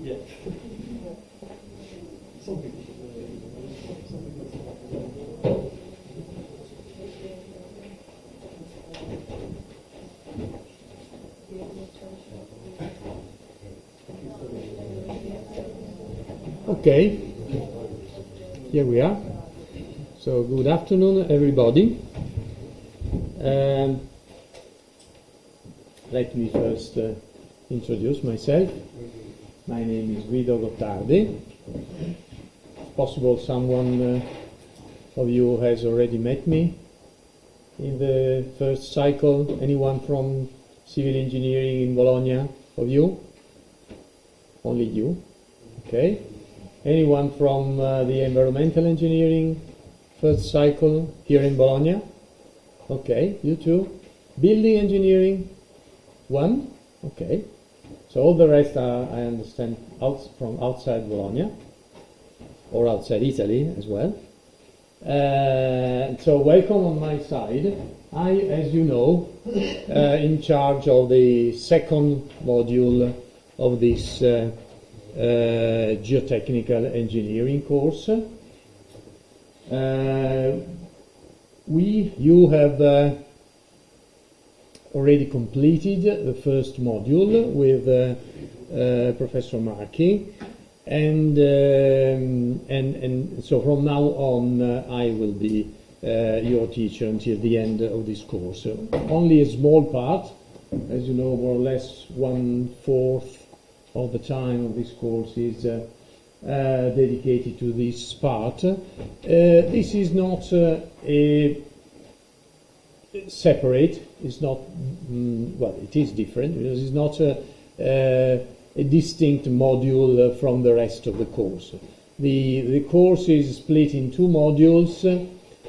Yeah. Okay, here we are. So good afternoon, everybody. Let me first introduce myself. My name is Guido Gottardi. It's possible someone of you has already met me in the first cycle. Anyone from civil engineering in Bologna of you? Only you? Okay. Anyone from the environmental engineering first cycle here in Bologna? Okay, you too. Building engineering? One? Okay. So all the rest are, I understand, from outside Bologna, or outside Italy as well. So welcome on my side. I, as you know, in charge of the second module of this geotechnical engineering course. You have already completed the first module with Professor Marchi, and so from now on I will be your teacher until the end of this course. So only a small part, as you know, more or less 1/4 of the time of this course is dedicated to this part. This is not a separate, it's not, well, it is different, because it's not a distinct module from the rest of the course. The course is split in two modules,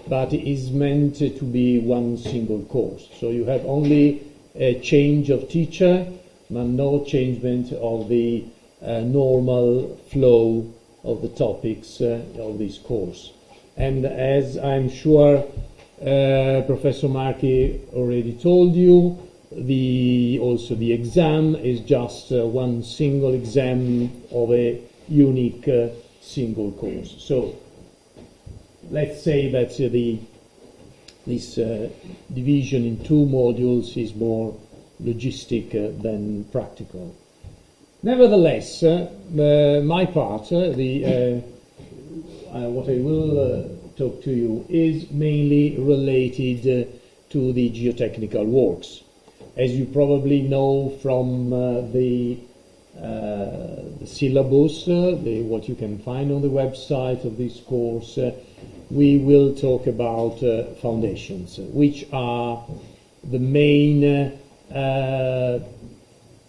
but it is meant to be one single course. So you have only a change of teacher, but no changement of the normal flow of the topics of this course. And as I'm sure Professor Marchi already told you, also the exam is just one single exam of a unique single course. So let's say that this division in two modules is more logistic than practical. Nevertheless, my part, what I will talk to you is mainly related to the geotechnical works. As you probably know from the syllabus, what you can find on the website of this course, we will talk about foundations, which are the main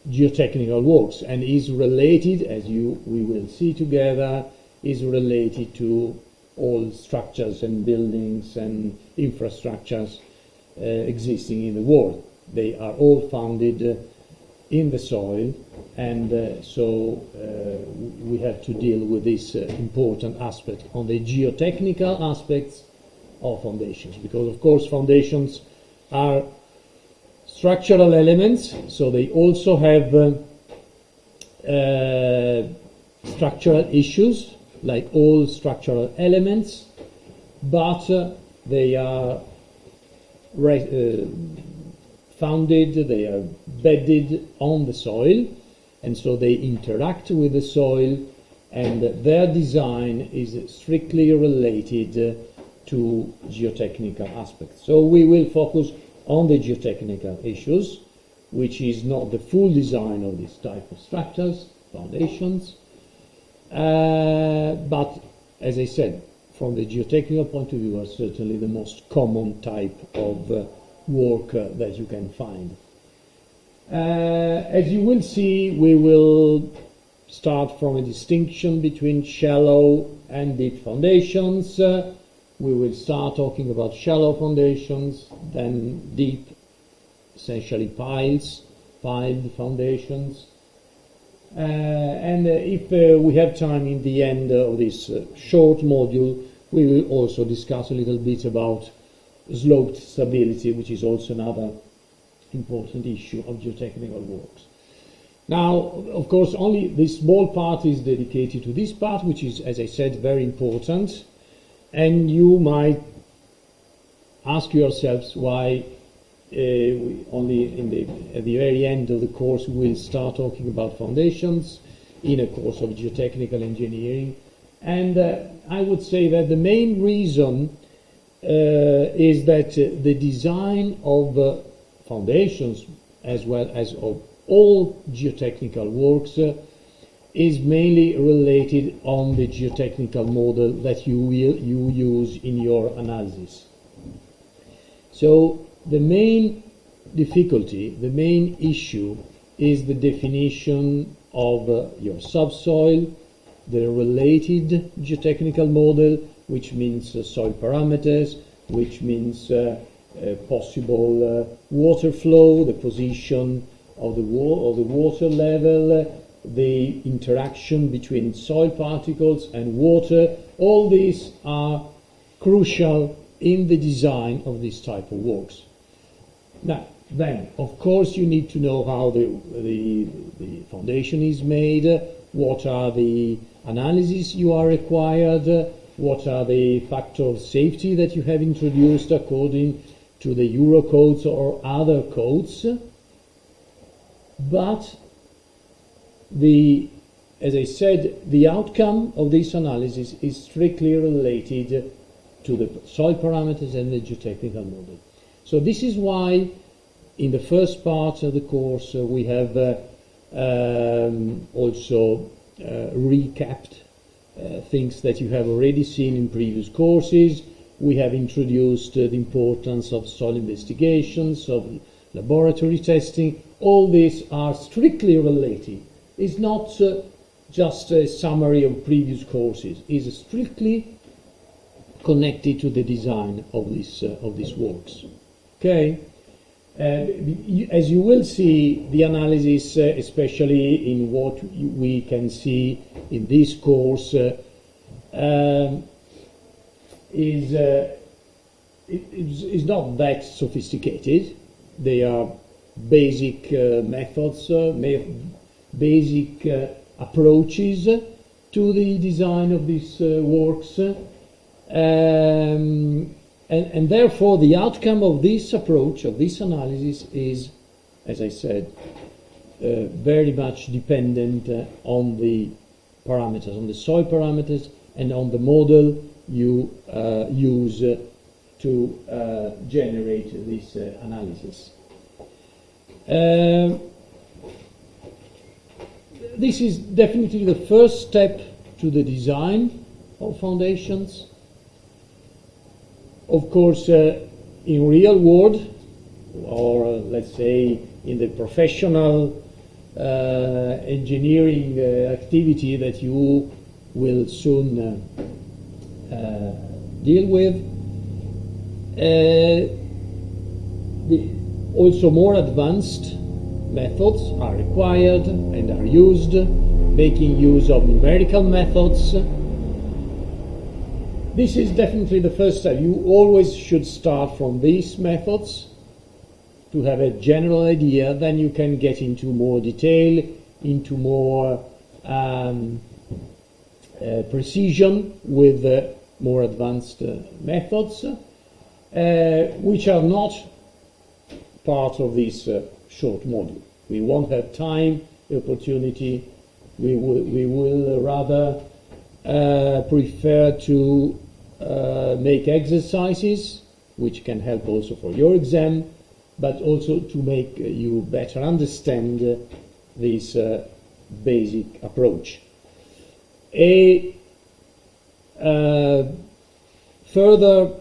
geotechnical works, and is related, as we will see together, is related to all structures and buildings and infrastructures existing in the world. They are all founded in the soil, and so we have to deal with this important aspect on the geotechnical aspects of foundations, because of course foundations are structural elements, so they also have structural issues like all structural elements, but they are founded, they are bedded on the soil, and so they interact with the soil, and their design is strictly related to geotechnical aspects. So we will focus on the geotechnical issues, which is not the full design of this type of structures, foundations, but as I said, from the geotechnical point of view, are certainly the most common type of work that you can find. As you will see, we will start from a distinction between shallow and deep foundations. We will start talking about shallow foundations, then deep, essentially piled foundations. And if we have time in the end of this short module, we will also discuss a little bit about sloped stability, which is also another important issue of geotechnical works. Now, of course, only this small part is dedicated to this part, which is, as I said, very important. And you might ask yourselves why only at the very end of the course we'll start talking about foundations in a course of geotechnical engineering. And I would say that the main reason is that the design of foundations, as well as of all geotechnical works, is mainly related on the geotechnical model that you use in your analysis. So the main difficulty, the main issue, is the definition of your subsoil, the related geotechnical model, which means soil parameters, which means possible water flow, the position of the water level, the interaction between soil particles and water. All these are crucial in the design of this type of works. Now, then, of course, you need to know how the foundation is made, what are the analyses you are required, what are the factors of safety that you have introduced according to the Euro codes or other codes. But as I said, the outcome of this analysis is strictly related to the soil parameters and the geotechnical model. So this is why in the first part of the course we have also recapped things that you have already seen in previous courses. We have introduced the importance of soil investigations, of laboratory testing. All these are strictly related. It's not just a summary of previous courses. It's strictly connected to the design of these works. Okay? As you will see, the analysis, especially in what we can see in this course, is not that sophisticated. They are basic methods, basic approaches to the design of these works. And therefore, the outcome of this approach, of this analysis, is, as I said, very much dependent on the parameters, on the soil parameters, and on the model you use to generate this analysis. This is definitely the first step to the design of foundations. Of course, in real world, or let's say in the professional engineering activity that you will soon deal with, also more advanced methods are required and are used, making use of numerical methods. This is definitely the first step. You always should start from these methods to have a general idea, then you can get into more detail, into more precision with more advanced methods, which are not part of this short module. We won't have time, opportunity. We will rather prefer to make exercises which can help also for your exam, but also to make you better understand this basic approach. A further,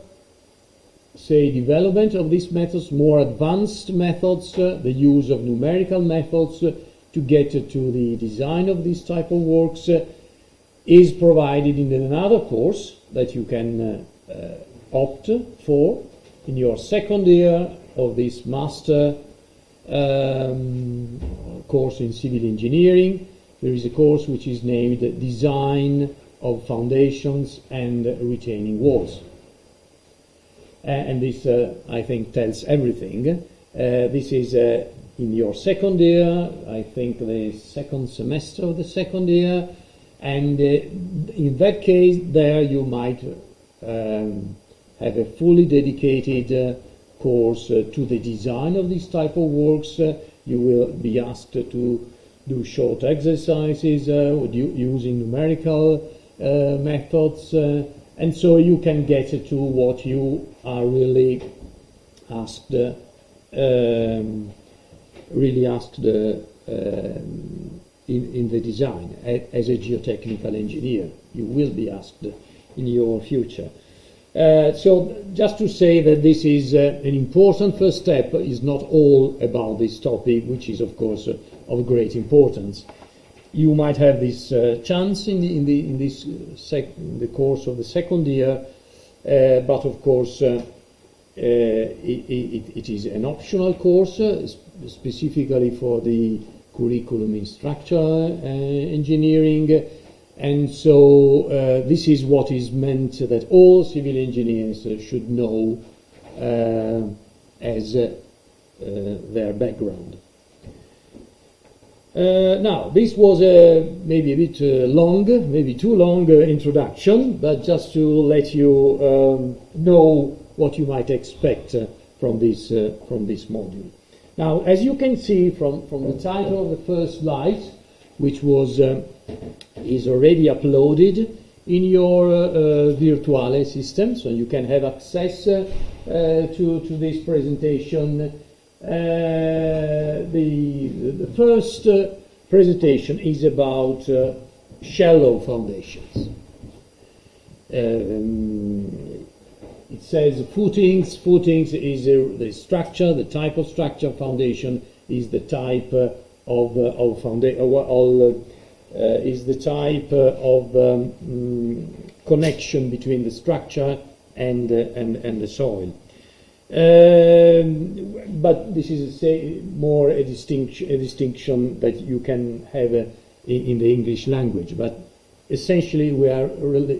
say, development of these methods, more advanced methods, the use of numerical methods to get to the design of this type of works, is provided in another course that you can opt for in your second year of this master course in civil engineering. There is a course which is named Design of Foundations and Retaining Walls. And this, I think, tells everything. This is in your second year, I think the second semester of the second year, and in that case there you might have a fully dedicated course to the design of these type of works. You will be asked to do short exercises using numerical methods, and so you can get to what you are really asked in the design as a geotechnical engineer. You will be asked in your future. So just to say that this is an important first step, is not all about this topic, which is of course of great importance. You might have this chance in the course of the second year, but of course it is an optional course, specifically for the curriculum in structural engineering, and so this is what is meant that all civil engineers should know as their background. Now, this was maybe a bit long, maybe too long introduction, but just to let you know what you might expect from this module. Now, as you can see from the title of the first slide, which was is already uploaded in your virtuale system, so you can have access to this presentation. The first presentation is about shallow foundations. It says footings. Footings is the structure, the type of structure. Foundation is the type is the type of connection between the structure and the soil. But this is more a distinction that you can have in the English language. But essentially, we are,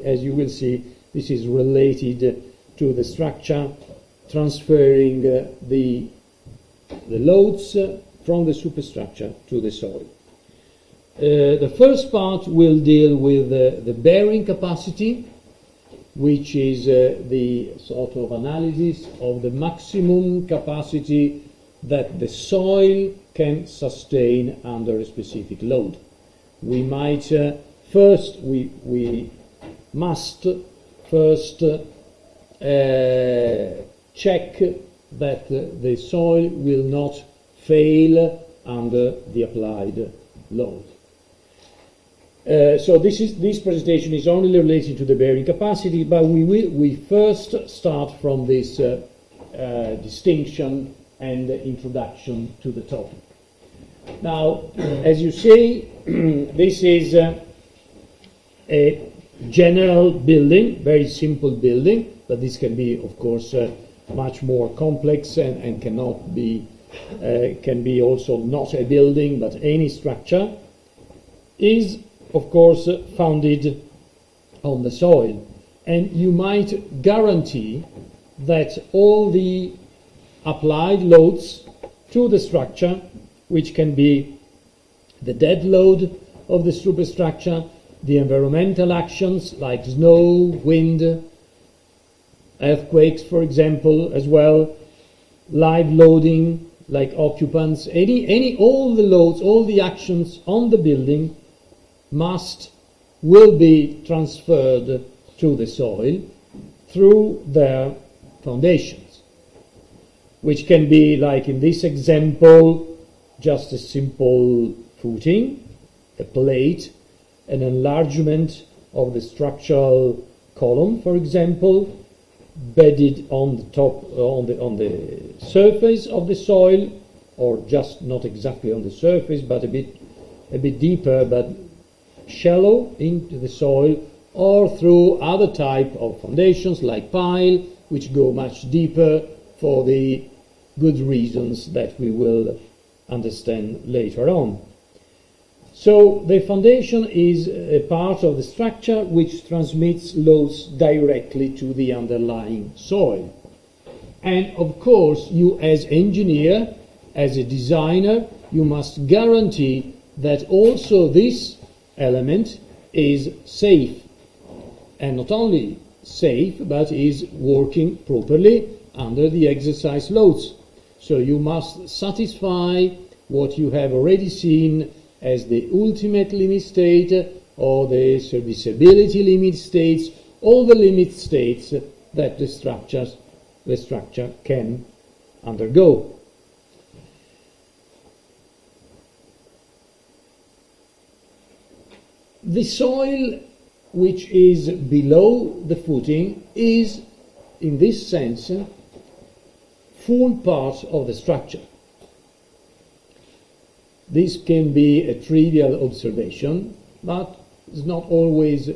as you will see, this is related to the structure, transferring the loads from the superstructure to the soil. The first part will deal with the bearing capacity, which is the sort of analysis of the maximum capacity that the soil can sustain under a specific load. We might first, we must first check that the soil will not fail under the applied load. So this presentation is only related to the bearing capacity, but we first start from this distinction and introduction to the topic. Now, as you see, this is a general building, very simple building, but this can be, of course, much more complex and cannot be can be also not a building, but any structure is, of course, founded on the soil. And you might guarantee that all the applied loads to the structure, which can be the dead load of the superstructure, the environmental actions like snow, wind, earthquakes, for example, as well, live loading like occupants, all the loads, all the actions on the building will be transferred to the soil through their foundations, which can be, like in this example, just a simple footing, a plate, an enlargement of the structural column, for example, bedded on the top, on the surface of the soil, or just not exactly on the surface, but a bit deeper, but shallow into the soil, or through other type of foundations like pile, which go much deeper for the good reasons that we will understand later on. So the foundation is a part of the structure which transmits loads directly to the underlying soil. And of course, you as engineer as a designer, you must guarantee that also this element is safe, and not only safe, but is working properly under the exercise loads. So you must satisfy what you have already seen as the ultimate limit state or the serviceability limit states, all the limit states that the structure can undergo. The soil which is below the footing is, in this sense, full part of the structure. This can be a trivial observation, but it's not always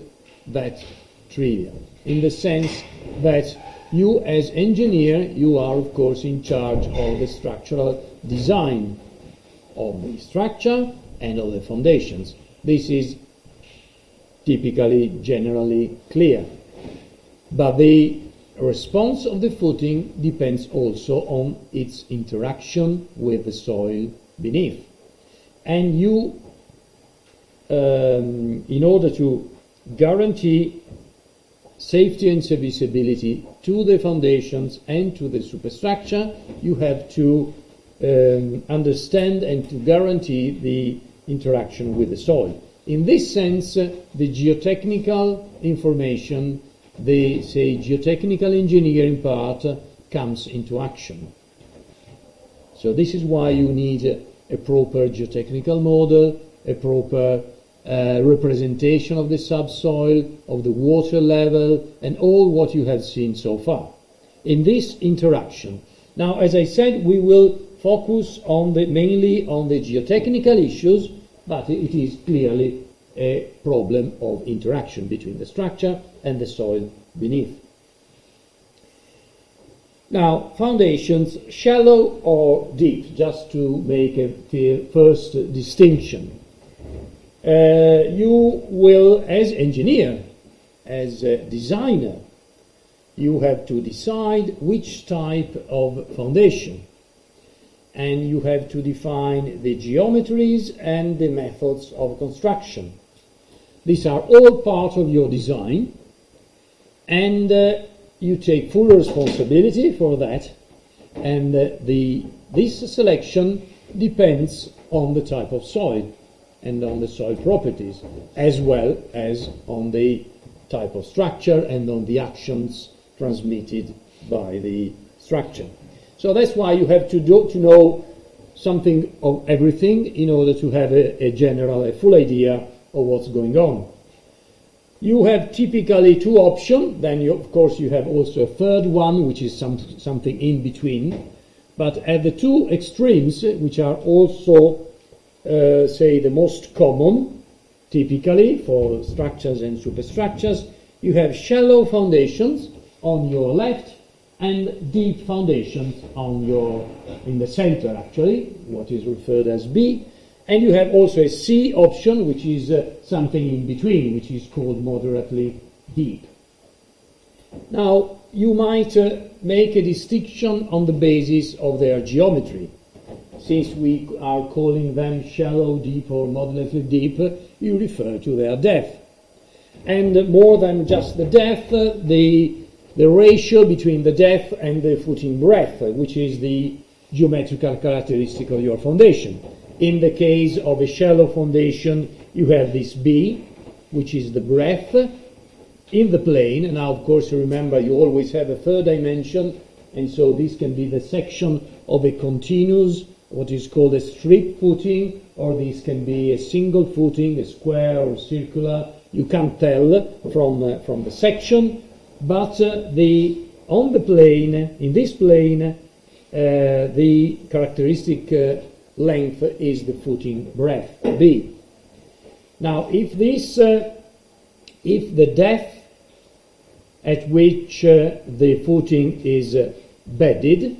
that trivial, in the sense that you as engineer, you are of course in charge of the structural design of the structure and of the foundations. This is typically, generally clear. But the response of the footing depends also on its interaction with the soil beneath. And you, in order to guarantee safety and serviceability to the foundations and to the superstructure, you have to understand and to guarantee the interaction with the soil. In this sense, the geotechnical information, the, say, geotechnical engineering part comes into action. So this is why you need a proper geotechnical model, a proper representation of the subsoil, of the water level, and all what you have seen so far. In this interaction, now, as I said, we will focus on mainly on the geotechnical issues, but it is clearly a problem of interaction between the structure and the soil beneath. Now, foundations, shallow or deep, just to make a first distinction. You will, as engineer, as a designer, you have to decide which type of foundation, and you have to define the geometries and the methods of construction. These are all part of your design, and you take full responsibility for that, and this selection depends on the type of soil and on the soil properties, as well as on the type of structure and on the actions transmitted by the structure. So that's why you have to know something of everything in order to have a full idea of what's going on. You have typically two options, then of course you have also a third one, which is something in between. But at the two extremes, which are also, say, the most common, typically for structures and superstructures, you have shallow foundations on your left and deep foundations in the center, actually, what is referred as B. And you have also a C option, which is something in between, which is called moderately deep. Now, you might make a distinction on the basis of their geometry. Since we are calling them shallow, deep, or moderately deep, you refer to their depth. And more than just the depth, the ratio between the depth and the footing breadth, which is the geometrical characteristic of your foundation. In the case of a shallow foundation, you have this B, which is the breadth in the plane. And now, of course, remember, you always have a third dimension, and so this can be the section of a continuous, what is called a strip footing, or this can be a single footing, a square or circular. You can't tell from the section, but on the plane, in this plane, the characteristic length is the footing breadth, B. Now, if the depth at which the footing is bedded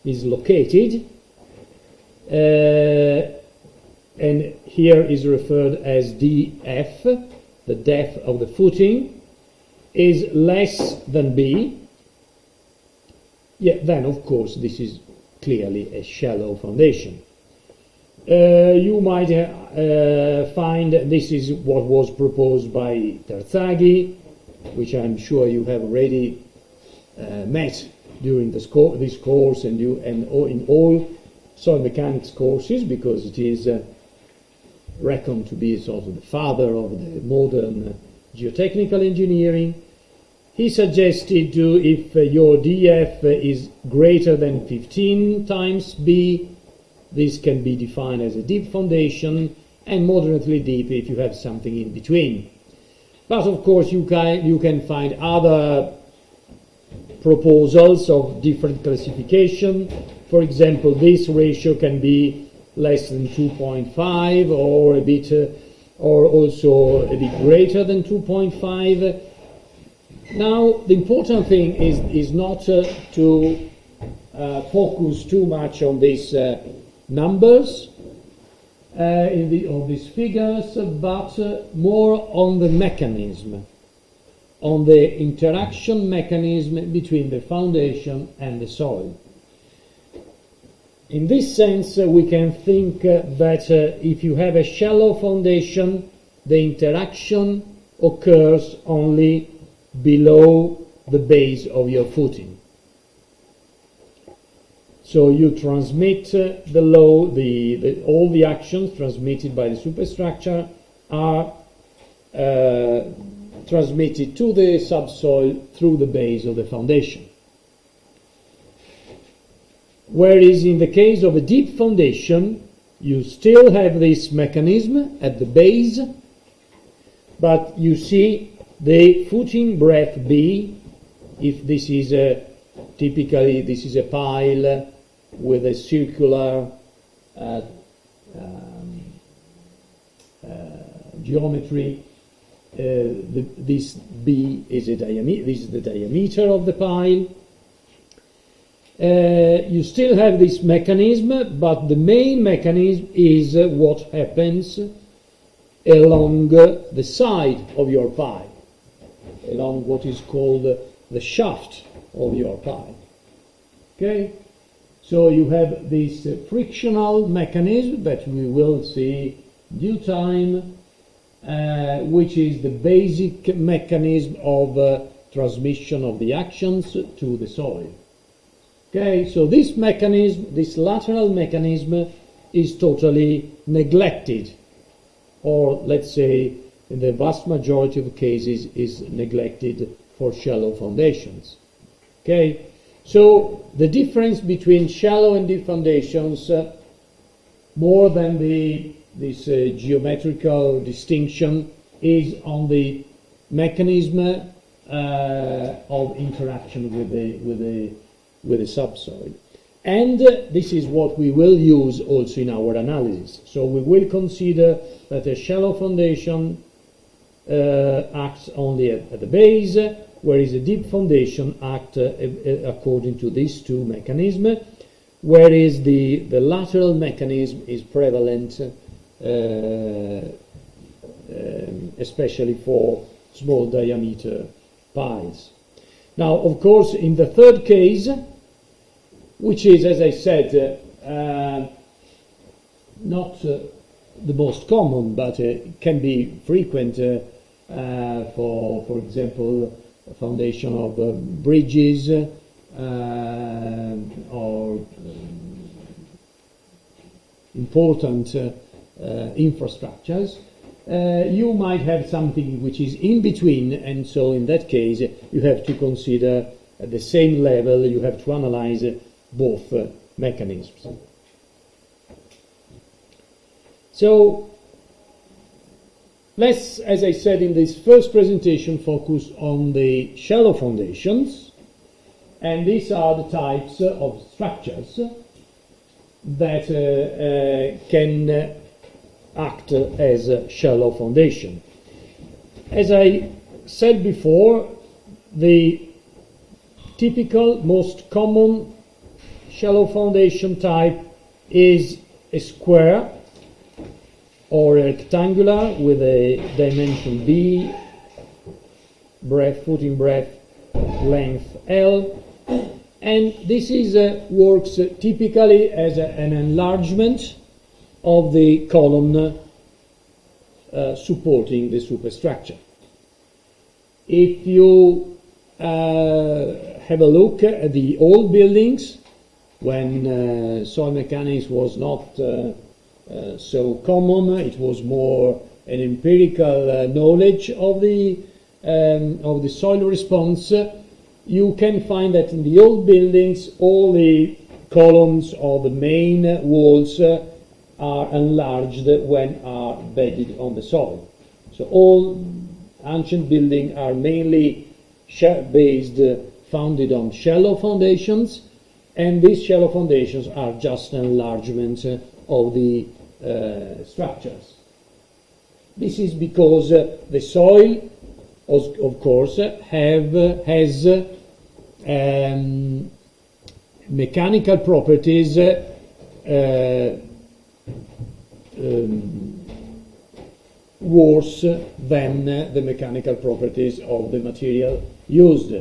is located, and here is referred as DF, the depth of the footing, is less than B, then of course this is clearly a shallow foundation. You might find this is what was proposed by Terzaghi, which I'm sure you have already met during this course and in all soil mechanics courses, because it is reckoned to be sort of the father of the modern geotechnical engineering. He suggested if your DF is greater than 15 times B, this can be defined as a deep foundation, and moderately deep if you have something in between. But of course you can find other proposals of different classification. For example, this ratio can be less than 2.5 or a bit, or also a bit greater than 2.5. Now, the important thing is not to focus too much on these numbers, on these figures, but more on the mechanism, on the interaction mechanism between the foundation and the soil. In this sense, we can think that if you have a shallow foundation, the interaction occurs only below the base of your footing. So you transmit the load, all the actions transmitted by the superstructure are transmitted to the subsoil through the base of the foundation. Whereas in the case of a deep foundation, you still have this mechanism at the base, but you see the footing breadth B, if this is typically this is a pile with a circular geometry. This B is a diameter. This is the diameter of the pile. You still have this mechanism, but the main mechanism is what happens along the side of your pile, along what is called the shaft of your pile. Okay, so you have this frictional mechanism that we will see in due time, which is the basic mechanism of transmission of the actions to the soil. Okay, so this mechanism, this lateral mechanism, is totally neglected, or let's say in the vast majority of cases is neglected for shallow foundations. Okay, so the difference between shallow and deep foundations, more than this geometrical distinction, is on the mechanism of interaction with the subsoil. And this is what we will use also in our analysis. So we will consider that a shallow foundation acts only at the base, whereas a deep foundation acts according to these two mechanisms, whereas the lateral mechanism is prevalent, especially for small diameter piles. Now, of course, in the third case, which is, as I said, not the most common, but can be frequent for example, a foundation of bridges or important infrastructures. You might have something which is in between, and so in that case you have to consider at the same level, you have to analyze both mechanisms. So let's, as I said in this first presentation, focus on the shallow foundations, and these are the types of structures that can act as a shallow foundation. As I said before, the typical, most common shallow foundation type is a square or a rectangular with a dimension B, breadth, footing breadth, length L, And this is works typically as an enlargement of the column supporting the superstructure. If you have a look at the old buildings, when soil mechanics was not so common, it was more an empirical knowledge of the soil response, you can find that in the old buildings all the columns or the main walls are enlarged when are bedded on the soil. So all ancient buildings are mainly founded on shallow foundations, and these shallow foundations are just enlargements of the structures. This is because the soil, of course, has mechanical properties worse than the mechanical properties of the material used.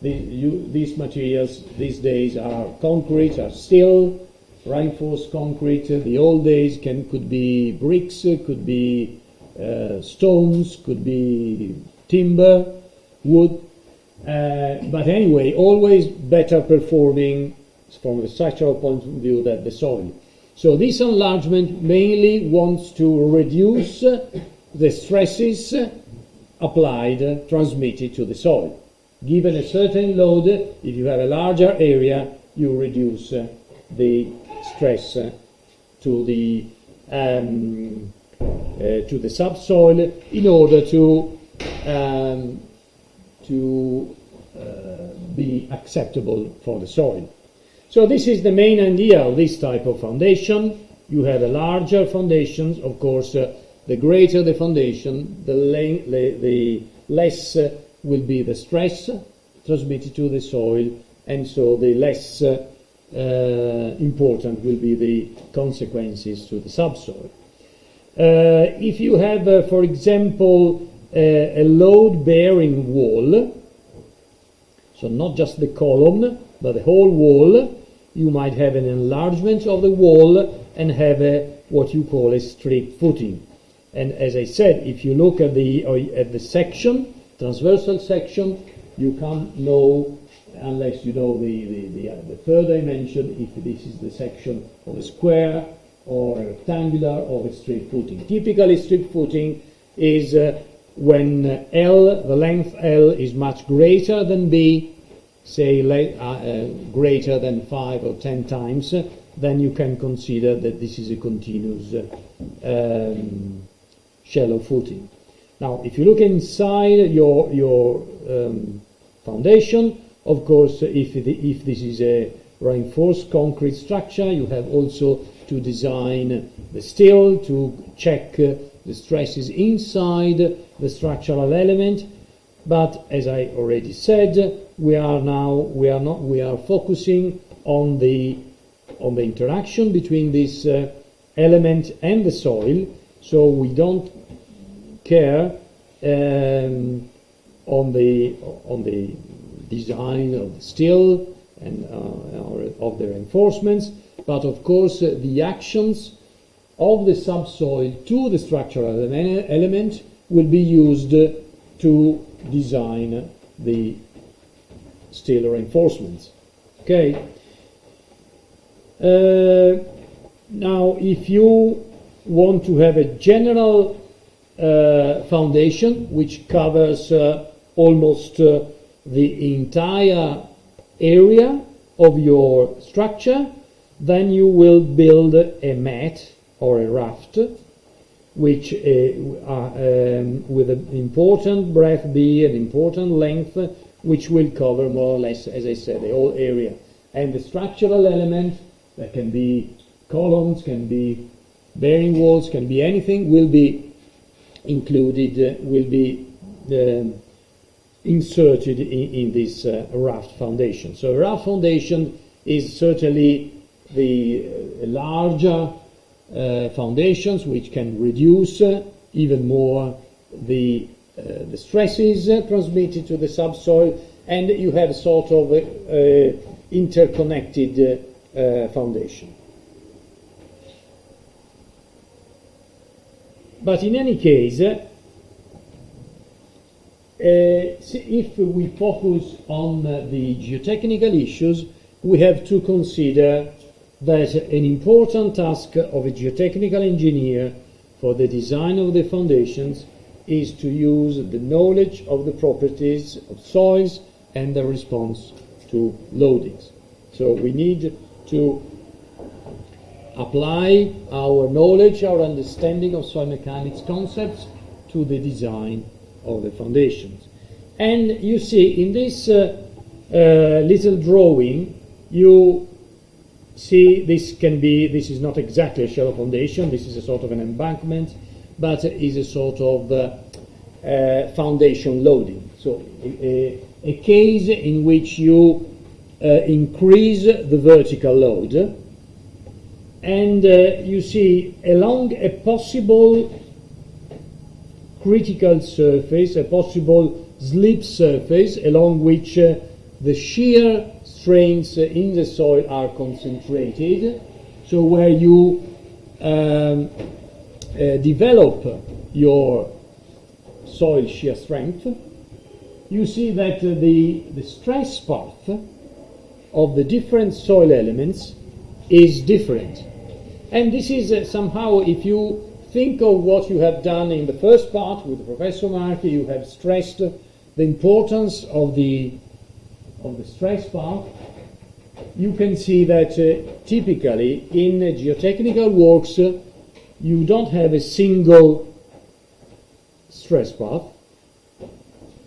These materials these days are concrete, are steel, reinforced concrete. The old days could be bricks, could be stones, could be timber, wood, but anyway, always better performing from a structural point of view than the soil. So this enlargement mainly wants to reduce the stresses applied, transmitted to the soil. Given a certain load, if you have a larger area, you reduce the stress to the subsoil in order to be acceptable for the soil. So this is the main idea of this type of foundation. You have a larger foundation, of course. The greater the foundation, the less will be the stress transmitted to the soil, and so the less important will be the consequences to the subsoil. If you have, for example, a load-bearing wall, so not just the column, but the whole wall, you might have an enlargement of the wall and have what you call a straight footing. And as I said, if you look at the section, transversal section, you can't know, unless you know the third dimension, if this is the section of a square or a rectangular or a straight footing. Typically, straight footing is when L, the length L, is much greater than B, say greater than 5 or 10 times, then you can consider that this is a continuous shallow footing. Now, if you look inside your foundation, of course, if this is a reinforced concrete structure, you have also to design the steel to check the stresses inside the structural element. But as I already said, we are focusing on the interaction between this element and the soil. So we don't care on the design of the steel and of the reinforcements, but of course the actions of the subsoil to the structural element will be used to design the steel reinforcements. Okay. Now, if you want to have a general foundation which covers almost the entire area of your structure, then you will build a mat or a raft which with an important breadth B and important length, which will cover more or less, as I said, the whole area. And the structural element, that can be columns, can be bearing walls, can be anything, will be included, will be inserted in this raft foundation. So a raft foundation is certainly the larger foundations which can reduce even more the stresses transmitted to the subsoil, and you have sort of interconnected foundation. But in any case, if we focus on the geotechnical issues, we have to consider that an important task of a geotechnical engineer for the design of the foundations is to use the knowledge of the properties of soils and the response to loadings. So we need to apply our knowledge, our understanding of soil mechanics concepts to the design of the foundations. And you see in this little drawing, you see this is not exactly a shallow foundation, this is a sort of an embankment, but is a sort of foundation loading. So a case in which you increase the vertical load, and you see along a possible critical surface, a possible slip surface along which the shear strains in the soil are concentrated, so where you develop your soil shear strength, you see that the stress path of the different soil elements is different. And this is somehow, if you think of what you have done in the first part with Professor Marchi, you have stressed the importance of the stress path. You can see that typically in geotechnical works you don't have a single stress path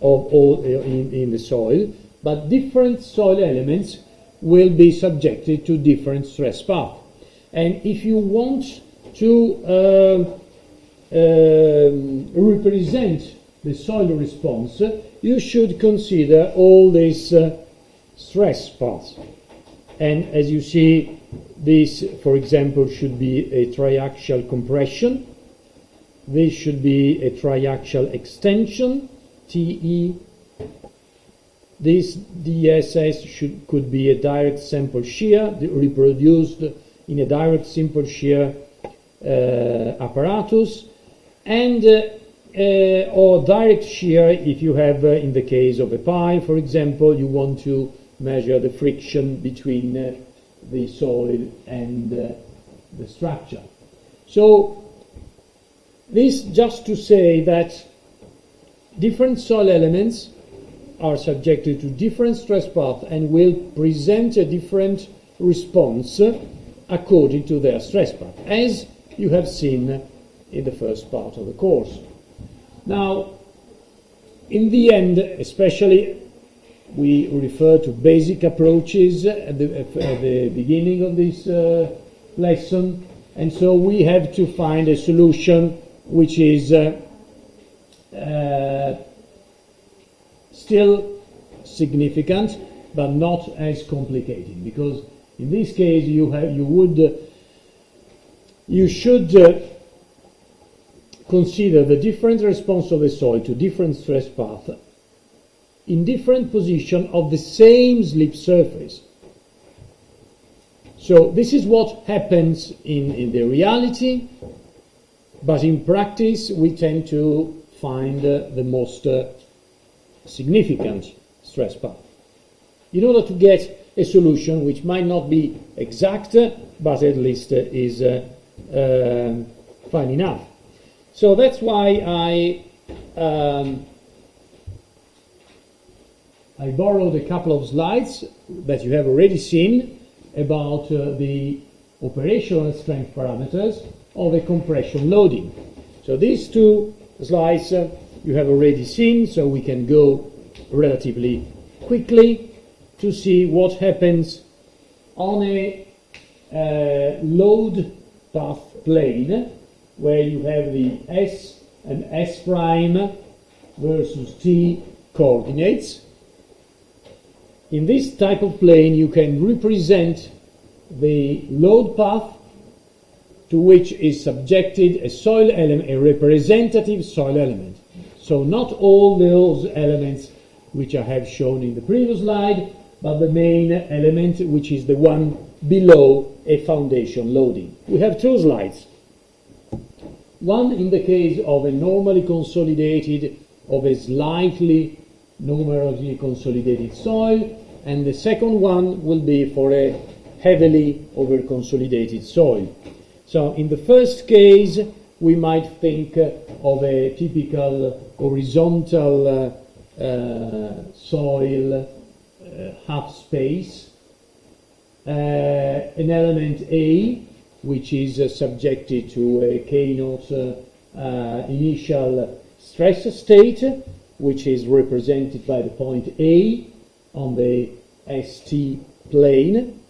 of all in the soil, but different soil elements will be subjected to different stress path. And if you want to represent the soil response, you should consider all these stress paths. And as you see, this, for example, should be a triaxial compression. This should be a triaxial extension, TE. This DSS could be a direct sample shear reproduced in a direct simple shear apparatus, and or direct shear if you have, in the case of a pile, for example, you want to measure the friction between the soil and the structure. So this just to say that different soil elements are subjected to different stress paths and will present a different response according to their stress path, as you have seen in the first part of the course. Now, in the end, especially, we refer to basic approaches at the beginning of this lesson, and so we have to find a solution which is still significant but not as complicated, because in this case you should consider the different response of the soil to different stress paths in different position of the same slip surface. So this is what happens in the reality, but in practice we tend to find the most significant stress path in order to get a solution which might not be exact, but at least is fine enough. So that's why I borrowed a couple of slides that you have already seen about the operational strength parameters of a compression loading. So these two slides you have already seen, so we can go relatively quickly to see what happens on a load path plane where you have the S and S prime versus T coordinates. In this type of plane you can represent the load path to which is subjected a soil element, a representative soil element. So not all those elements which I have shown in the previous slide, but the main element, which is the one below a foundation loading. We have two slides. One in the case of a normally consolidated, of a slightly numerically consolidated soil, and the second one will be for a heavily over-consolidated soil. So in the first case, we might think of a typical horizontal soil half space, an element A, which is subjected to a K0 initial stress state, which is represented by the point A on the ST plane.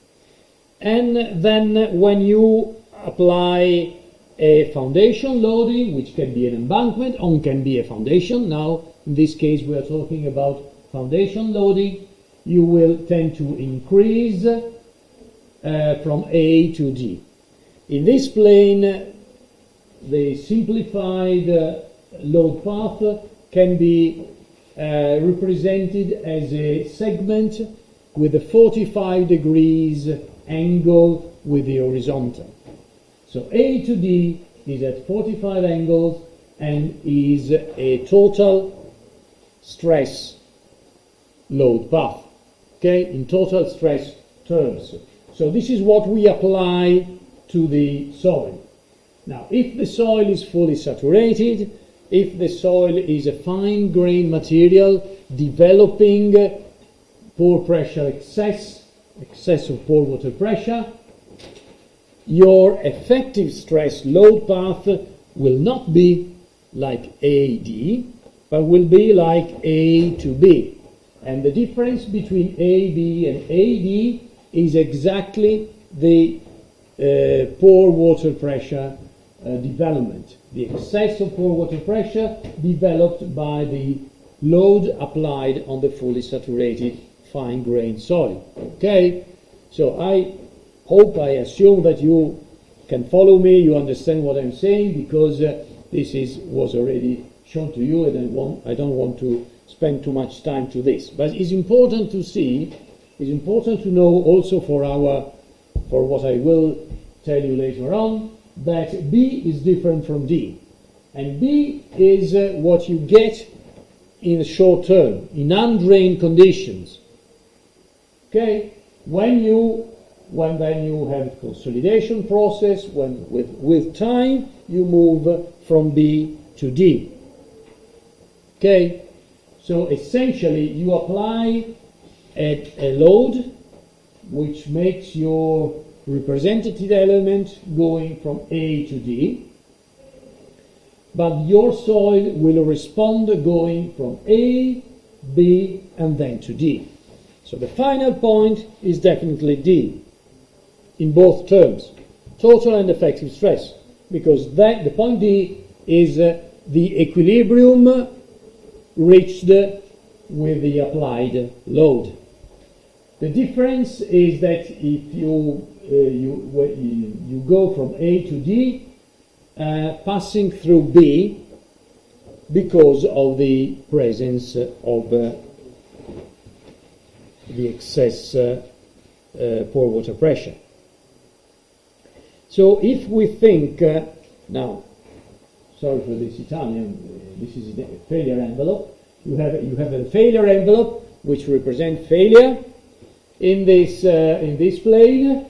And then when you apply a foundation loading, which can be an embankment or can be a foundation, now in this case we are talking about foundation loading, you will tend to increase from A to D. In this plane, the simplified load path can be represented as a segment with a 45 degrees angle with the horizontal. So A to D is at 45 angles and is a total stress load path, okay, in total stress terms. So this is what we apply to the soil. Now, if the soil is fully saturated, if the soil is a fine-grained material developing pore pressure excess of pore water pressure, your effective stress load path will not be like AD, but will be like A to B. And the difference between AB and AD is exactly the pore water pressure development, the excess of pore water pressure developed by the load applied on the fully saturated fine-grained soil. Okay, so I assume that you can follow me, you understand what I'm saying, because this was already shown to you, and I don't want to spend too much time to this. But it's important to see, it's important to know also for what I will tell you later on, that B is different from D. And B is what you get in the short term, in undrained conditions. Okay? When then you have consolidation process, when with time you move from B to D. Okay? So essentially you apply a load which makes your representative element going from A to D, but your soil will respond going from A, B, and then to D. So the final point is definitely D in both terms, total and effective stress, because the point D is the equilibrium reached with the applied load. The difference is that if you go from A to D, passing through B because of the presence of the excess pore water pressure. So if we think, now, sorry for this Italian, this is a failure envelope. You have a failure envelope which represents failure in this plane,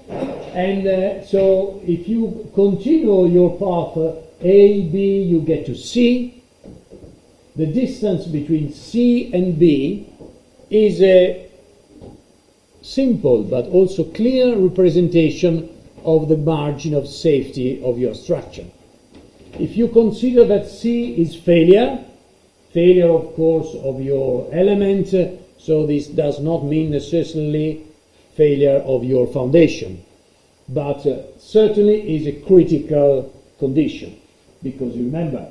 and so if you continue your path A, B, you get to C. The distance between C and B is a simple but also clear representation of the margin of safety of your structure. If you consider that C is failure of course of your element, so this does not mean necessarily failure of your foundation, but certainly is a critical condition, because remember,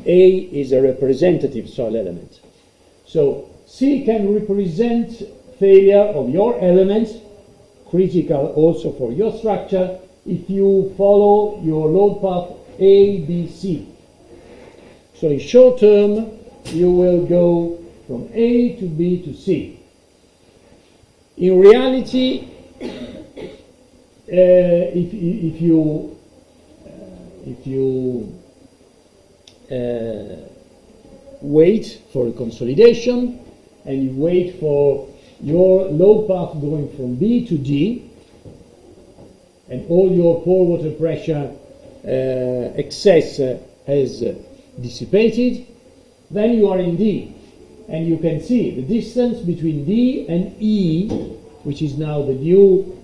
A is a representative soil element. So C can represent failure of your element, critical also for your structure, if you follow your load path A, B, C. So in short term, you will go from A to B to C. In reality, if you wait for a consolidation and you wait for your load path going from B to D, and all your pore water pressure excess has dissipated, then you are in D. And you can see the distance between D and E, which is now the new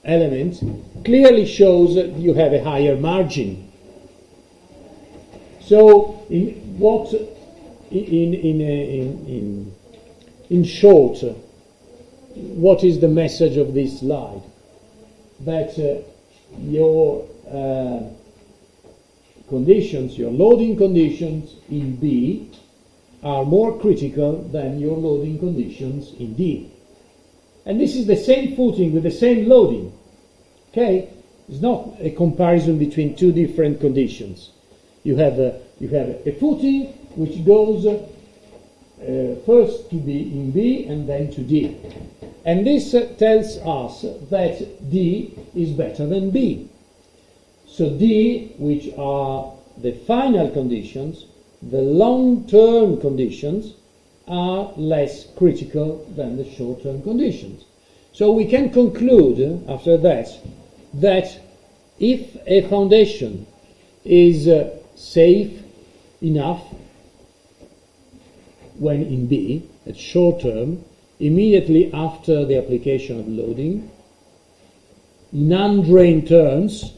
element, clearly shows that you have a higher margin. So, in short, what is the message of this slide? That your conditions, your loading conditions in B are more critical than your loading conditions in D. And this is the same footing with the same loading. Okay? It's not a comparison between two different conditions. You have a footing which goes first to be in B and then to D. And this tells us that D is better than B. So D, which are the final conditions, the long-term conditions, are less critical than the short-term conditions. So we can conclude after that that if a foundation is safe enough when in B, at short term, immediately after the application of loading, in undrained terms,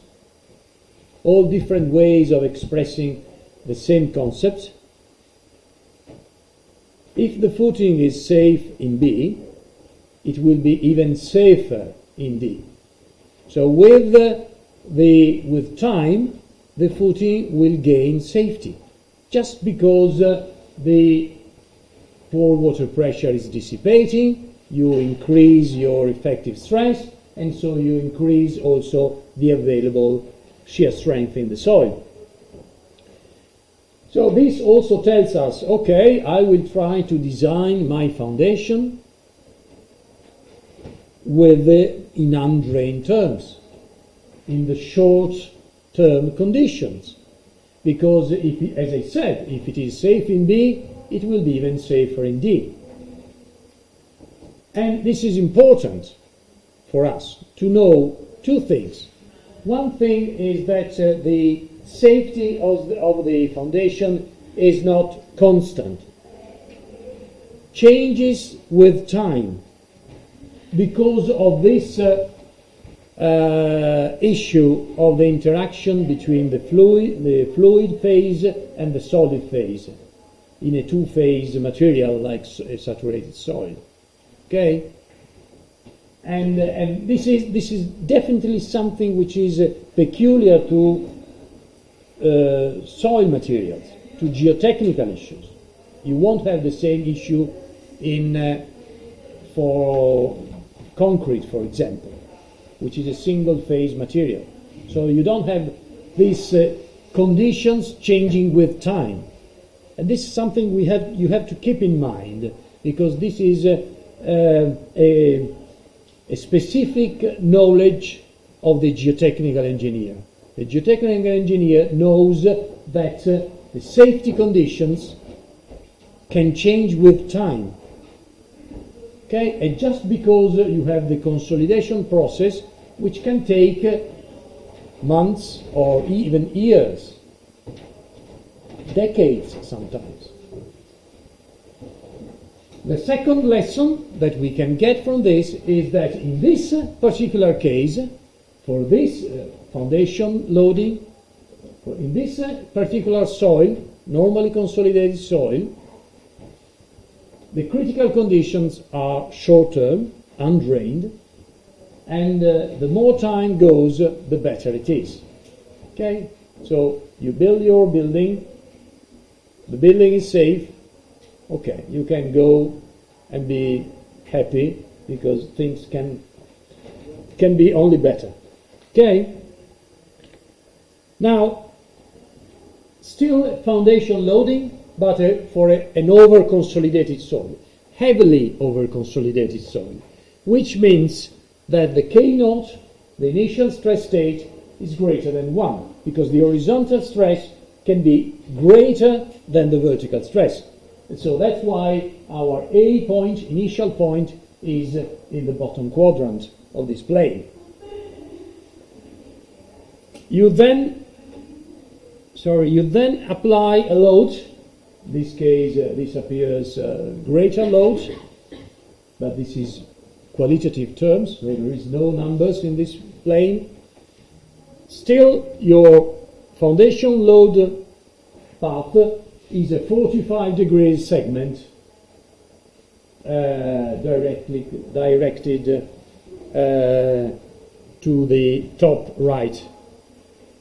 all different ways of expressing the same concept. If the footing is safe in B, it will be even safer in D. So with time, the footing will gain safety, just because the pore water pressure is dissipating, you increase your effective stress, and so you increase also the available shear strength in the soil. So this also tells us, okay, I will try to design my foundation with in undrained terms, in the short-term conditions, because as I said, if it is safe in B, it will be even safer in D. And this is important for us to know two things. One thing is that the safety of the foundation is not constant. Changes with time because of this issue of the interaction between the fluid phase and the solid phase in a two-phase material like a saturated soil. Okay? And this is definitely something which is peculiar to soil materials, to geotechnical issues. You won't have the same issue for concrete, for example, which is a single-phase material. So you don't have these conditions changing with time. And this is something you have to keep in mind, because this is a specific knowledge of the geotechnical engineer. The geotechnical engineer knows that the safety conditions can change with time. Okay? And just because you have the consolidation process, which can take months or even years, decades sometimes. The second lesson that we can get from this is that in this particular case, for this foundation loading, in this particular soil, normally consolidated soil, the critical conditions are short-term, undrained, and the more time goes, the better it is. Okay? So you build your building, the building is safe, okay, you can go and be happy because things can be only better. Okay? Now, still foundation loading, but for an over-consolidated soil, heavily over-consolidated soil. which means that the K0, the initial stress state, is greater than 1, because the horizontal stress can be greater than the vertical stress. And so that's why our A point, initial point, is in the bottom quadrant of this plane. You then apply a load. In this case, this appears greater load, but this is qualitative terms, so there is no numbers in this plane. Still, your foundation load path is a 45 degrees segment directed to the top right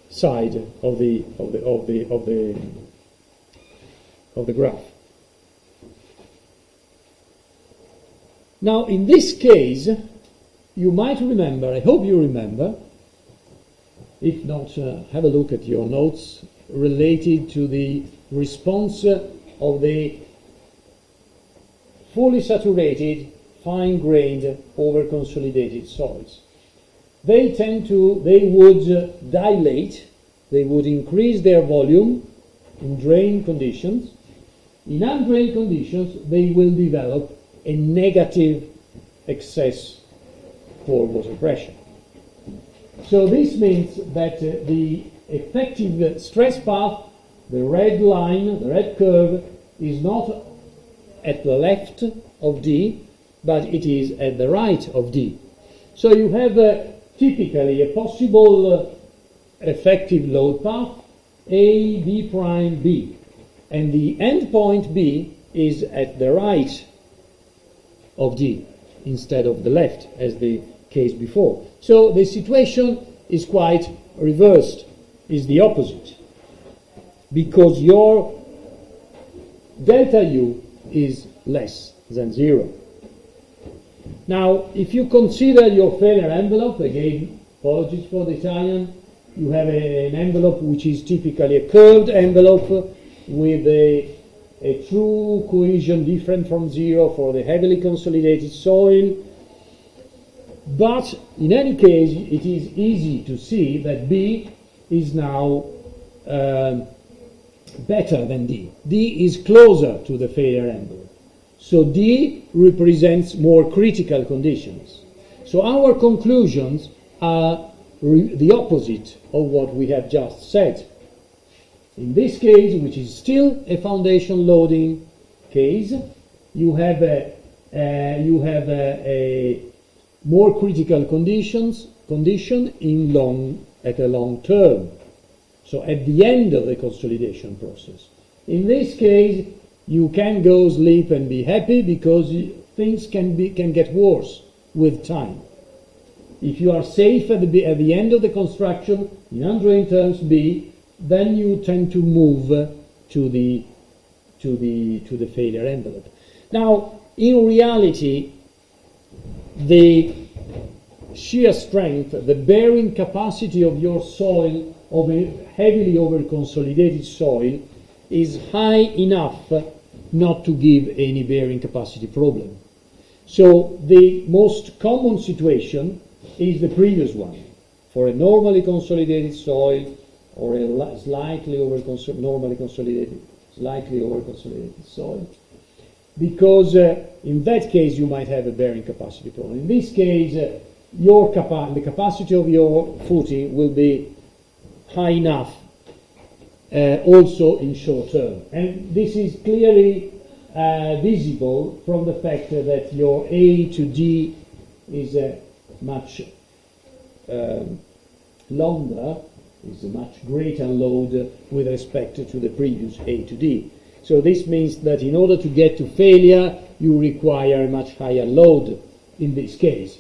side of the graph. Now, in this case, you might remember, I hope you remember, if not, have a look at your notes related to the response of the fully saturated, fine-grained, over-consolidated soils. They would dilate, they would increase their volume in drain conditions. In undrained conditions, they will develop a negative excess for water pressure. So this means that the effective stress path, the red line, the red curve, is not at the left of D, but it is at the right of D. So you have typically a possible effective load path, A, B prime, B. And the end point B is at the right of D instead of the left, as the case before. So the situation is quite reversed, is the opposite, because your delta U is less than 0. Now, if you consider your failure envelope, again, apologies for the Italian, you have an envelope which is typically a curved envelope with a true cohesion different from 0 for the heavily consolidated soil. But in any case, it is easy to see that B is now better than D. D is closer to the failure envelope. So D represents more critical conditions. So our conclusions are the opposite of what we have just said. In this case, which is still a foundation loading case, you have a more critical condition at a long term. So at the end of the consolidation process. In this case, you can go sleep and be happy because things can get worse with time. If you are safe at the end of the construction in undrained terms B, then you tend to move to the failure envelope. Now, in reality, the shear strength, the bearing capacity of your soil, of a heavily over-consolidated soil, is high enough not to give any bearing capacity problem. So the most common situation is the previous one. For a normally consolidated soil or a slightly over-consolidated soil, because in that case you might have a bearing capacity problem. In this case, the capacity of your footing will be high enough also in short term. And this is clearly visible from the fact that your A to D is much longer, is a much greater load with respect to the previous A to D. So this means that in order to get to failure, you require a much higher load in this case.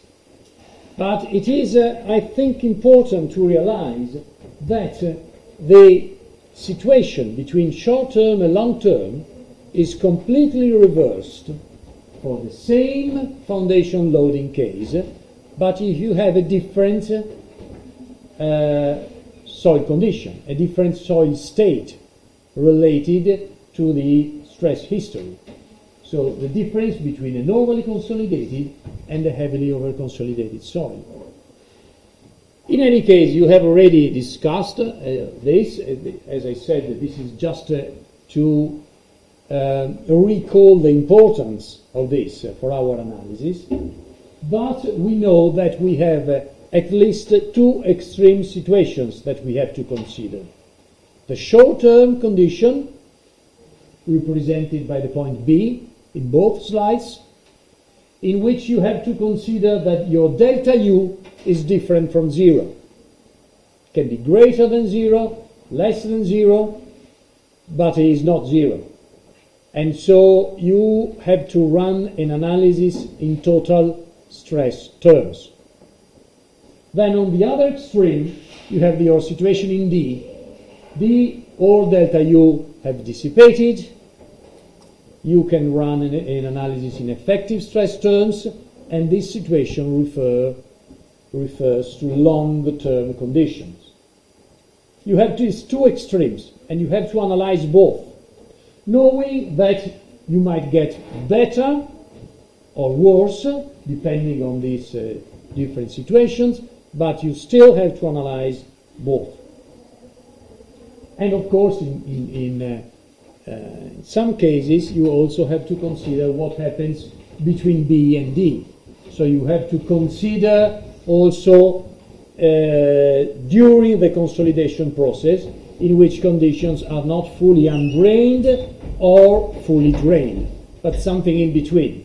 But it is, I think, important to realize that the situation between short-term and long-term is completely reversed for the same foundation loading case, but if you have a different soil condition, a different soil state related to the stress history. So the difference between a normally consolidated and a heavily over-consolidated soil. In any case, you have already discussed this. As I said, this is just to recall the importance of this for our analysis. But we know that we have at least two extreme situations that we have to consider. The short-term condition, represented by the point B in both slides, in which you have to consider that your delta U is different from 0. It can be greater than 0, less than 0, but it is not 0. And so you have to run an analysis in total stress terms. Then on the other extreme, you have your situation in D. D or delta U have dissipated. You can run an analysis in effective stress terms, and this situation refers to long-term conditions. You have these two extremes, and you have to analyze both, knowing that you might get better or worse, depending on these different situations, but you still have to analyze both. And of course, in some cases, you also have to consider what happens between B and D. So you have to consider also during the consolidation process in which conditions are not fully undrained or fully drained, but something in between.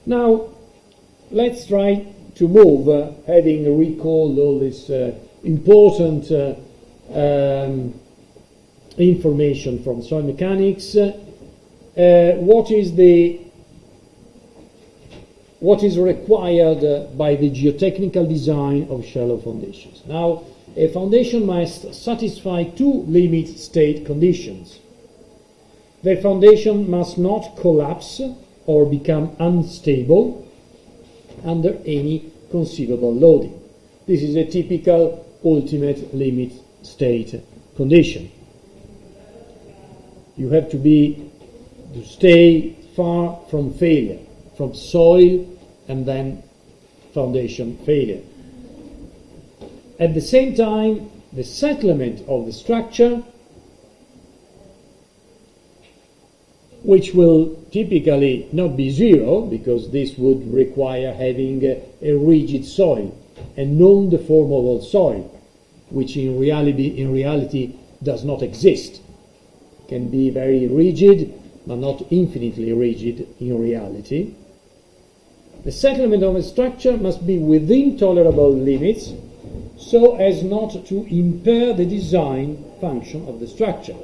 Now, let's try to move, having recalled all this important information from soil mechanics. What is required by the geotechnical design of shallow foundations? Now, a foundation must satisfy two limit state conditions. The foundation must not collapse or become unstable under any conceivable loading. This is a typical ultimate limit state condition. You have to stay far from failure, from soil and then foundation failure. At the same time, the settlement of the structure, which will typically not be zero, because this would require having a rigid soil, a non-deformable soil, which in reality does not exist. It can be very rigid, but not infinitely rigid in reality. The settlement of a structure must be within tolerable limits, so as not to impair the design function of the structure.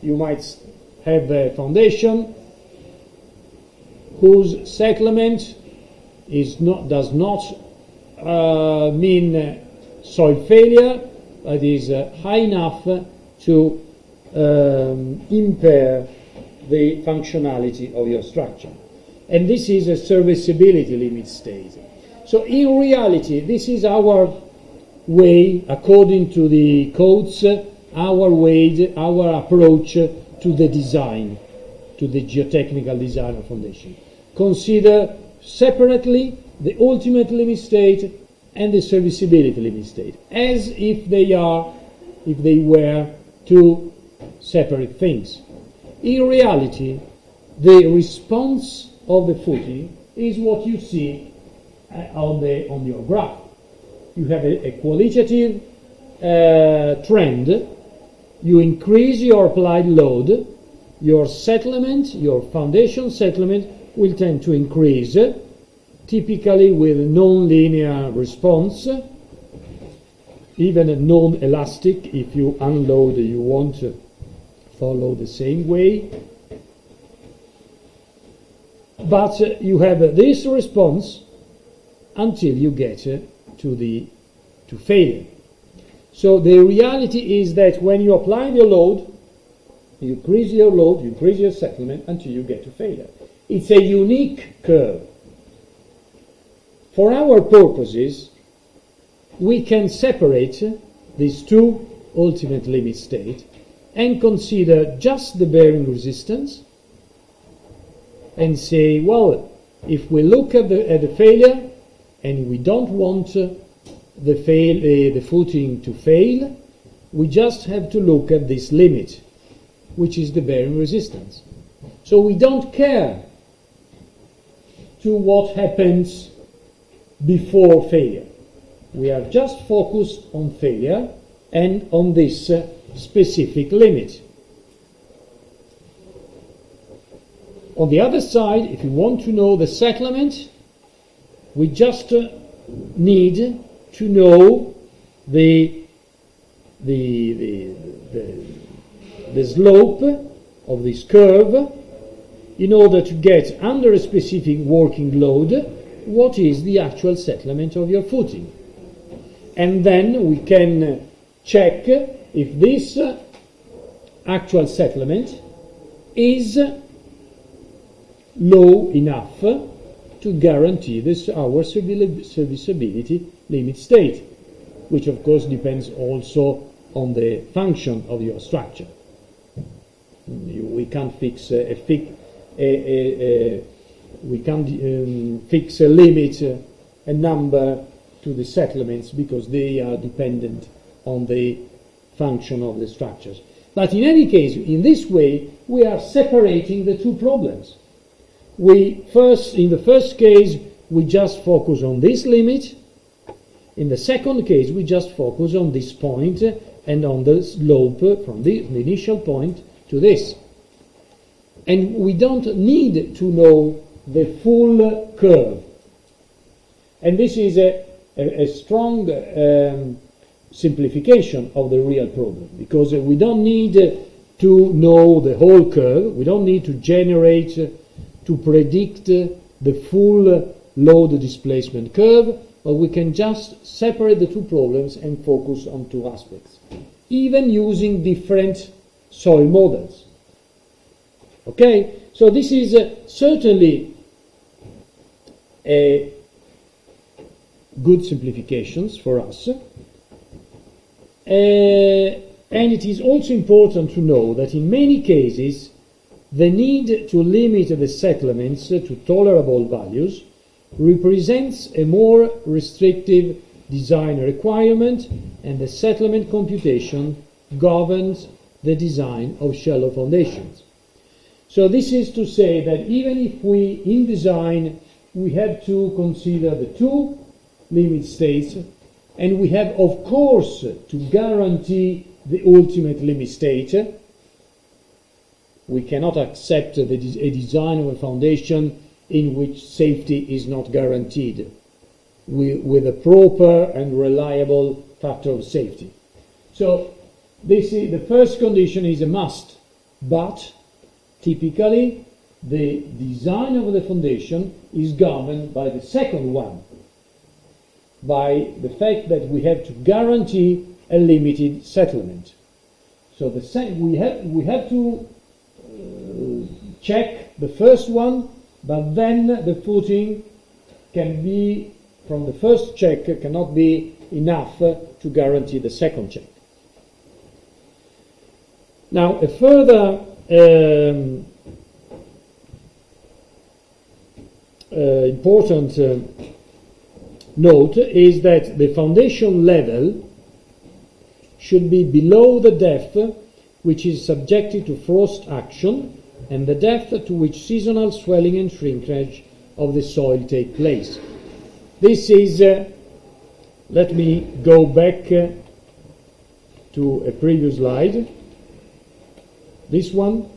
You might have a foundation whose settlement does not mean soil failure, but is high enough to impair the functionality of your structure. And this is a serviceability limit state. So in reality, this is our way, according to the codes, our approach to the design, to the geotechnical design of foundation. Consider separately the ultimate limit state and the serviceability limit state, as if they were two separate things. In reality, the response of the footing is what you see on your graph. You have a qualitative trend. You increase your applied load, your settlement, your foundation settlement will tend to increase, typically with non-linear response, even a non-elastic. If you unload, you won't follow the same way. But you have this response until you get to failure. So the reality is that when you apply your load, you increase your load, you increase your settlement until you get to failure. It's a unique curve. For our purposes, we can separate these two ultimate limit states and consider just the bearing resistance and say, well, if we look at the failure and we don't want the footing to fail, we just have to look at this limit, which is the bearing resistance. So we don't care to what happens before failure. We are just focused on failure and on this specific limit. On the other side, if you want to know the settlement, we just need to know the slope of this curve in order to get under a specific working load what is the actual settlement of your footing. And then we can check if this actual settlement is low enough to guarantee our serviceability limit state, which of course depends also on the function of your structure. We can't fix fix a limit, a number to the settlements, because they are dependent on the function of the structures. But in any case, in this way, we are separating the two problems. In the first case, we just focus on this limit. In the second case, we just focus on this point and on the slope from the initial point to this. And we don't need to know the full curve. And this is a strong simplification of the real problem, because we don't need to know the whole curve. We don't need to generate, to predict the full load displacement curve, but we can just separate the two problems and focus on two aspects, even using different soil models. Okay, so this is certainly a good simplifications for us. And it is also important to know that in many cases the need to limit the settlements to tolerable values represents a more restrictive design requirement, and the settlement computation governs the design of shallow foundations. So this is to say that even if we, in design, we have to consider the two limit states, and we have, of course, to guarantee the ultimate limit state. We cannot accept a design of a foundation in which safety is not guaranteed with a proper and reliable factor of safety. So this is, the first condition is a must, but typically the design of the foundation is governed by the second one, by the fact that we have to guarantee a limited settlement. So we have to check the first one, but then the footing can be, from the first check, cannot be enough to guarantee the second check. Now, a further important note is that the foundation level should be below the depth which is subjected to frost action and the depth to which seasonal swelling and shrinkage of the soil take place. This is, let me go back to a previous slide. This one,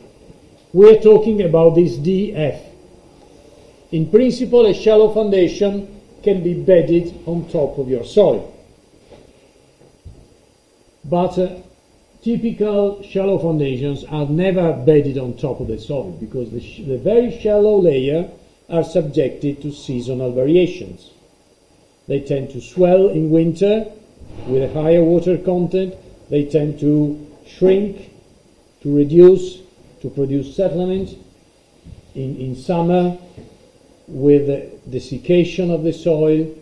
we're talking about this DF. In principle, a shallow foundation can be bedded on top of your soil. But typical shallow foundations are never bedded on top of the soil, because the very shallow layer are subjected to seasonal variations. They tend to swell in winter with a higher water content. They tend to shrink, to reduce, to produce settlement in summer with desiccation of the soil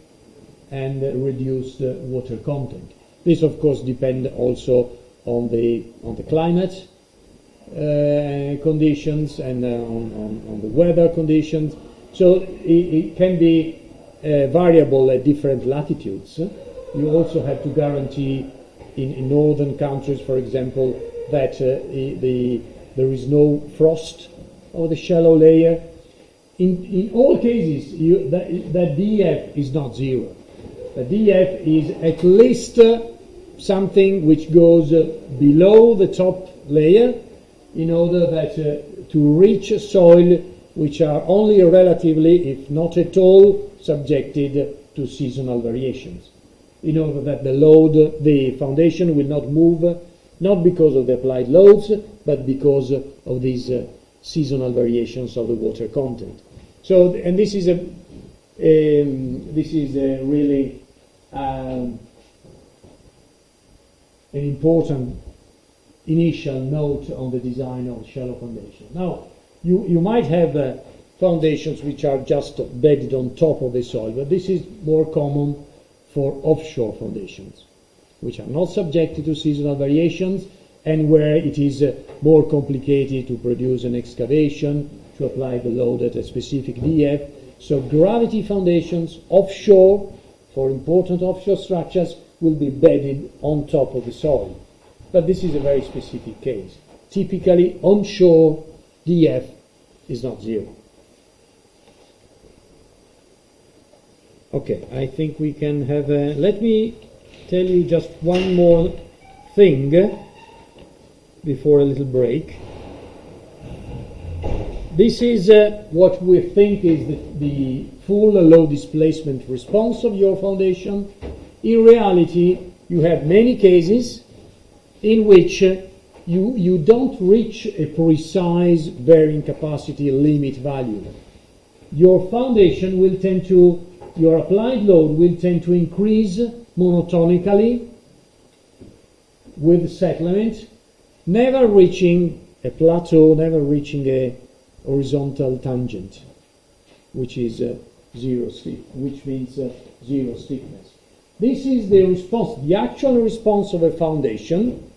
and reduced water content. This, of course, depends also on the climate conditions and on the weather conditions. So it can be variable at different latitudes. You also have to guarantee in northern countries, for example, that there is no frost of the shallow layer. In all cases, that dF is not zero. The dF is at least something which goes below the top layer, in order that to reach soil which are only relatively, if not at all, subjected to seasonal variations, in order that the foundation will not move, not because of the applied loads, but because of these seasonal variations of the water content. So, and this is a really an important initial note on the design of shallow foundation. Now, you might have foundations which are just bedded on top of the soil, but this is more common for offshore foundations, which are not subjected to seasonal variations, and where it is more complicated to produce an excavation, to apply the load at a specific dF. So gravity foundations offshore, for important offshore structures, will be bedded on top of the soil. But this is a very specific case. Typically, onshore dF is not zero. Okay, I think we can have let me tell you just one more thing before a little break. This is what we think is the full low displacement response of your foundation. In reality, you have many cases in which you don't reach a precise bearing capacity limit value. Your foundation will tend to, your applied load will tend to increase monotonically with settlement, never reaching a plateau, never reaching a horizontal tangent, which is zero stiff, which means zero stiffness. This is the response, the actual response of a foundation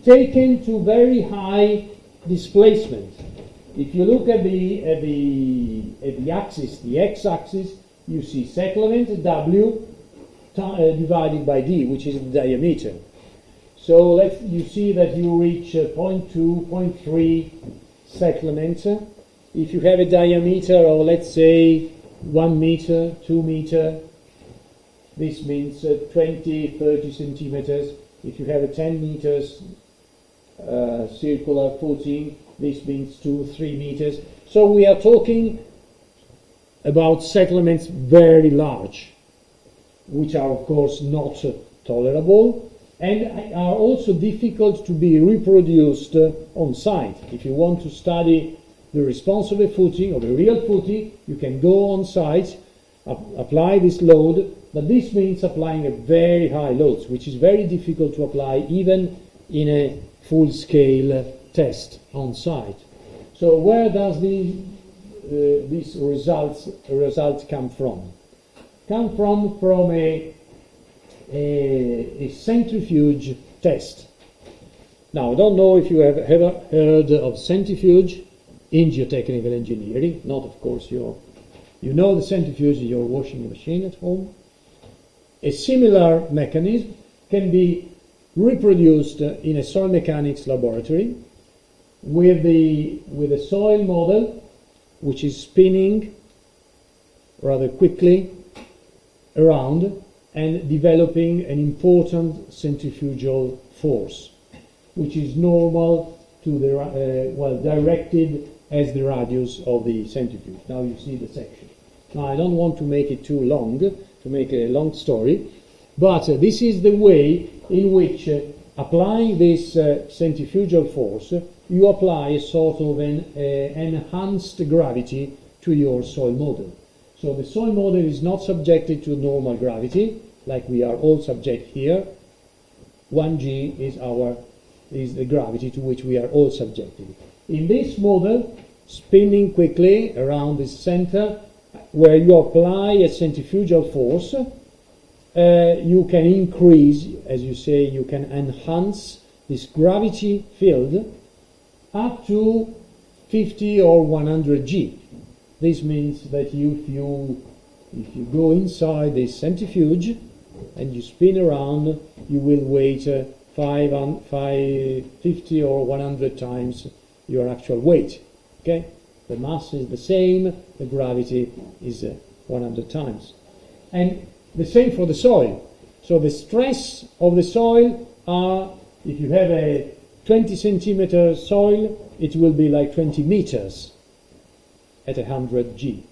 taken to very high displacement. If you look at the axis, the x-axis, you see settlement W divided by D, which is the diameter. So you see that you reach 0.2, 0.3 settlement. If you have a diameter of, let's say, 1 meter, 2 meter, this means 20, 30 centimeters. If you have a 10 meters circular footing, this means 2, 3 meters. So we are talking about settlements very large, which are of course not tolerable and are also difficult to be reproduced on site. If you want to study the response of a footing, of a real footing, you can go on site, apply this load, but this means applying a very high load, which is very difficult to apply even in a full-scale test on site. So where does these results come from? Come from a centrifuge test. Now, I don't know if you have ever heard of centrifuge in geotechnical engineering. Not, of course, you know the centrifuge in your washing machine at home. A similar mechanism can be reproduced in a soil mechanics laboratory with a soil model which is spinning rather quickly around and developing an important centrifugal force, which is normal to the directed as the radius of the centrifuge. Now you see the section. Now I don't want to make it too long, to make a long story, but this is the way in which applying this centrifugal force, you apply a sort of an enhanced gravity to your soil model. So the soil model is not subjected to normal gravity, like we are all subject here. 1g is the gravity to which we are all subjected. In this model, spinning quickly around the center, where you apply a centrifugal force, you can increase, as you say, you can enhance this gravity field up to 50 or 100 G. This means that if you go inside this centrifuge and you spin around, you will weight 50 or 100 times your actual weight. Okay? The mass is the same, the gravity is 100 times. And the same for the soil. So the stress of the soil are, if you have a 20 centimeter soil, it will be like 20 meters at 100 G.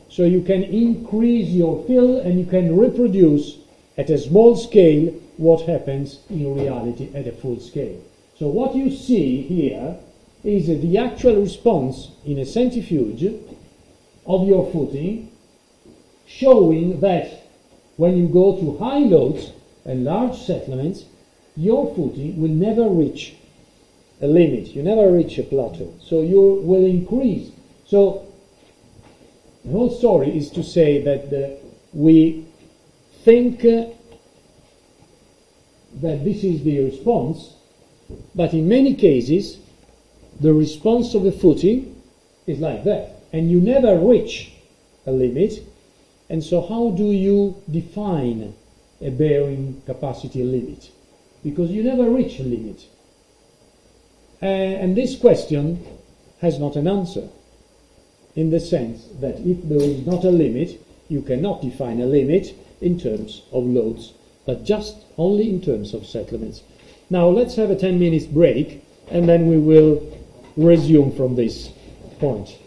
So you can increase your fill and you can reproduce at a small scale what happens in reality at a full scale. So what you see here is the actual response in a centrifuge of your footing, showing that when you go to high loads and large settlements, your footing will never reach a limit. You never reach a plateau. So you will increase. So the whole story is to say that we think that this is the response, but in many cases the response of the footing is like that, and you never reach a limit. And so how do you define a bearing capacity limit? Because you never reach a limit. And this question has not an answer, in the sense that if there is not a limit, you cannot define a limit in terms of loads, but just only in terms of settlements. Now let's have a 10 minutes break, and then we will resume from this point.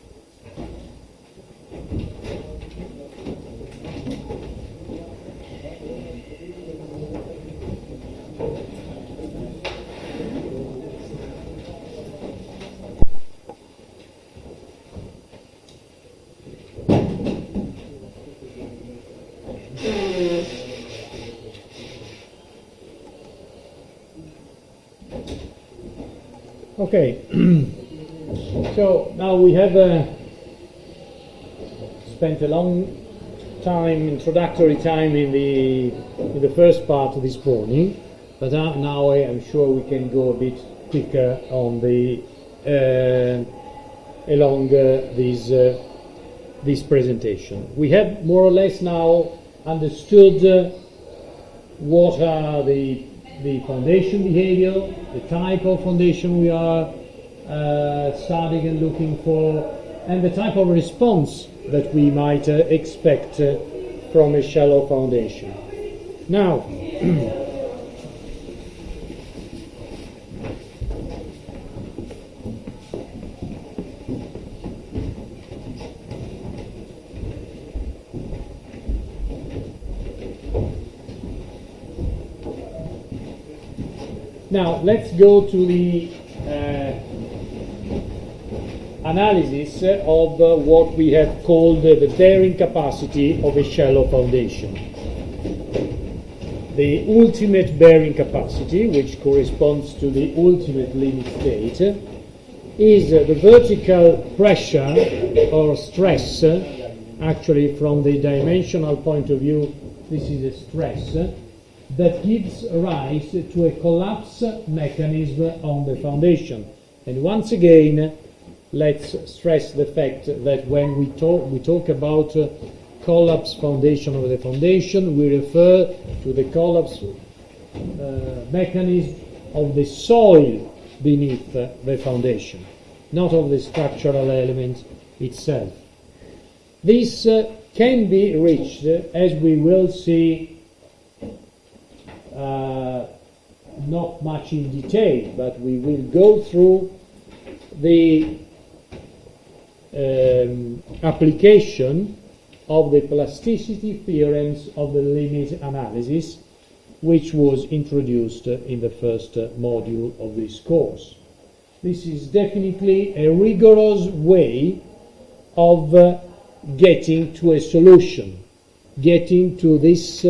Okay, so now we have spent a long time, introductory time in the first part of this morning, but now I am sure we can go a bit quicker on the along this presentation. We have more or less now understood what are the foundation behavior, the type of foundation we are studying and looking for, and the type of response that we might expect from a shallow foundation. Now, Now, let's go to the analysis of what we have called the bearing capacity of a shallow foundation. The ultimate bearing capacity, which corresponds to the ultimate limit state, is the vertical pressure or stress. Actually, from the dimensional point of view, this is a stress that gives rise to a collapse mechanism on the foundation. And once again, let's stress the fact that when we talk about collapse foundation of the foundation, we refer to the collapse mechanism of the soil beneath the foundation, not of the structural element itself. This can be reached, as we will see, not much in detail, but we will go through the application of the plasticity theorems of the limit analysis, which was introduced in the first module of this course. This is definitely a rigorous way of getting to a solution, getting to this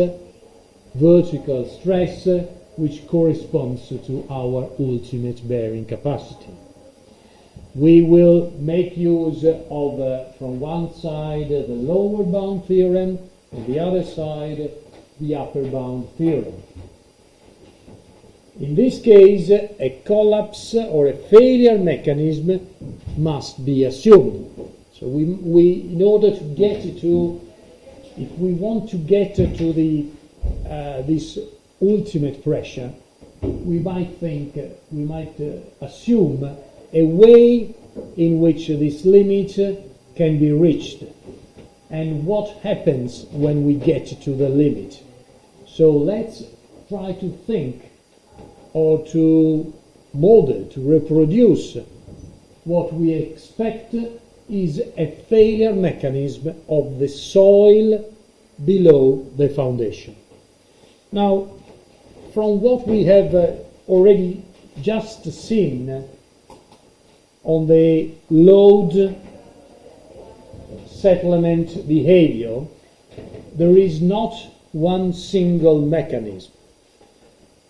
vertical stress which corresponds to our ultimate bearing capacity. We will make use of, from one side, the lower bound theorem, and the other side, the upper bound theorem. In this case, a collapse or a failure mechanism must be assumed. So we in order to get to, if we want to get to the this ultimate pressure, we might assume a way in which this limit can be reached, and what happens when we get to the limit. So let's try to think or to model, to reproduce what we expect is a failure mechanism of the soil below the foundation. Now, from what we have already just seen on the load settlement behavior, there is not one single mechanism.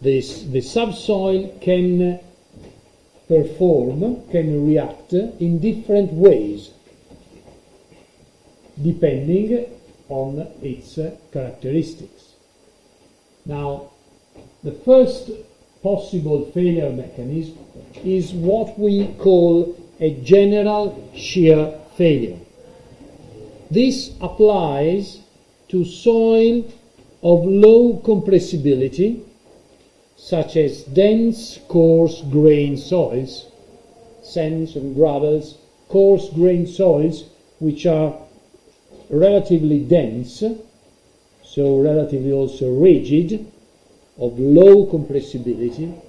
The subsoil can perform, can react in different ways, depending on its characteristics. Now, the first possible failure mechanism is what we call a general shear failure. This applies to soil of low compressibility, such as dense, coarse grain soils, sands and gravels, coarse grain soils, which are relatively dense, so relatively also rigid, of low compressibility.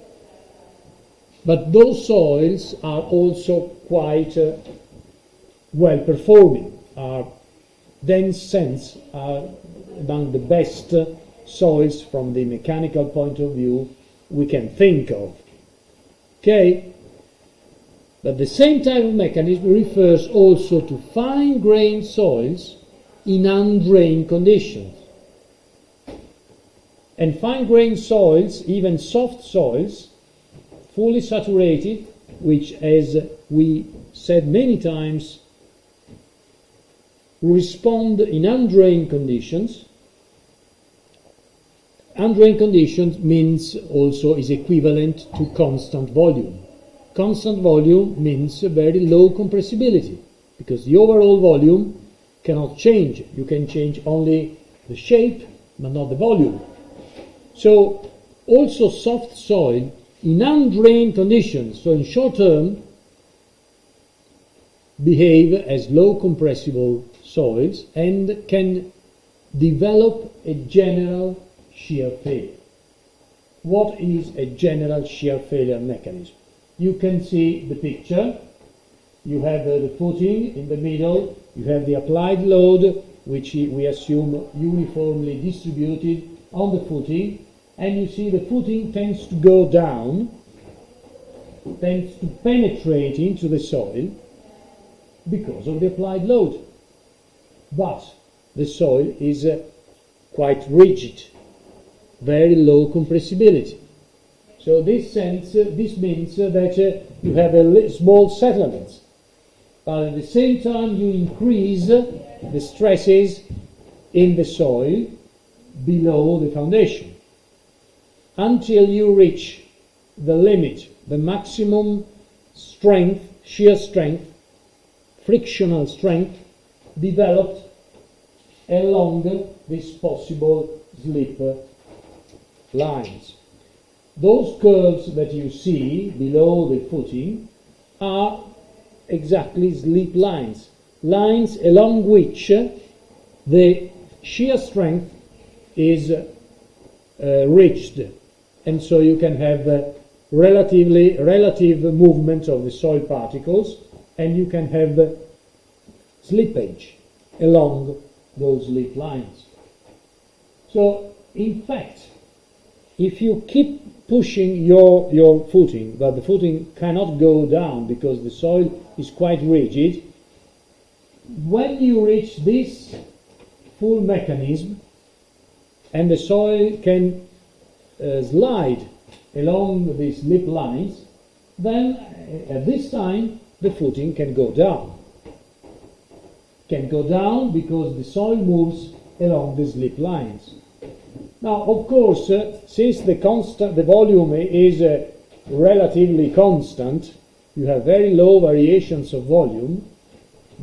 But those soils are also quite well performing. Our dense sands are among the best soils from the mechanical point of view we can think of. Okay? But the same type of mechanism refers also to fine-grained soils in undrained conditions. And fine-grained soils, even soft soils, fully saturated, which, as we said many times, respond in undrained conditions. Undrained conditions means also is equivalent to constant volume. Constant volume means very low compressibility, because the overall volume cannot change. You can change only the shape, but not the volume. So also soft soil in undrained conditions, so in short term, behave as low compressible soils and can develop a general shear failure. What is a general shear failure mechanism? You can see the picture. You have the footing in the middle, you have the applied load, which we assume uniformly distributed on the footing, and you see the footing tends to go down, tends to penetrate into the soil because of the applied load. But the soil is quite rigid, very low compressibility. So this means that you have small settlements, but at the same time you increase the stresses in the soil below the foundation until you reach the limit, the maximum strength, shear strength, frictional strength developed along these possible slip lines. Those curves that you see below the footing are exactly slip lines, lines along which the shear strength is reached, and so you can have relative movement of the soil particles, and you can have slippage along those slip lines. So in fact, if you keep pushing your footing, but the footing cannot go down because the soil is quite rigid, when you reach this full mechanism and the soil can slide along these slip lines, then at this time the footing can go down. Can go down because the soil moves along the slip lines. Now, of course, since the volume is relatively constant, you have very low variations of volume,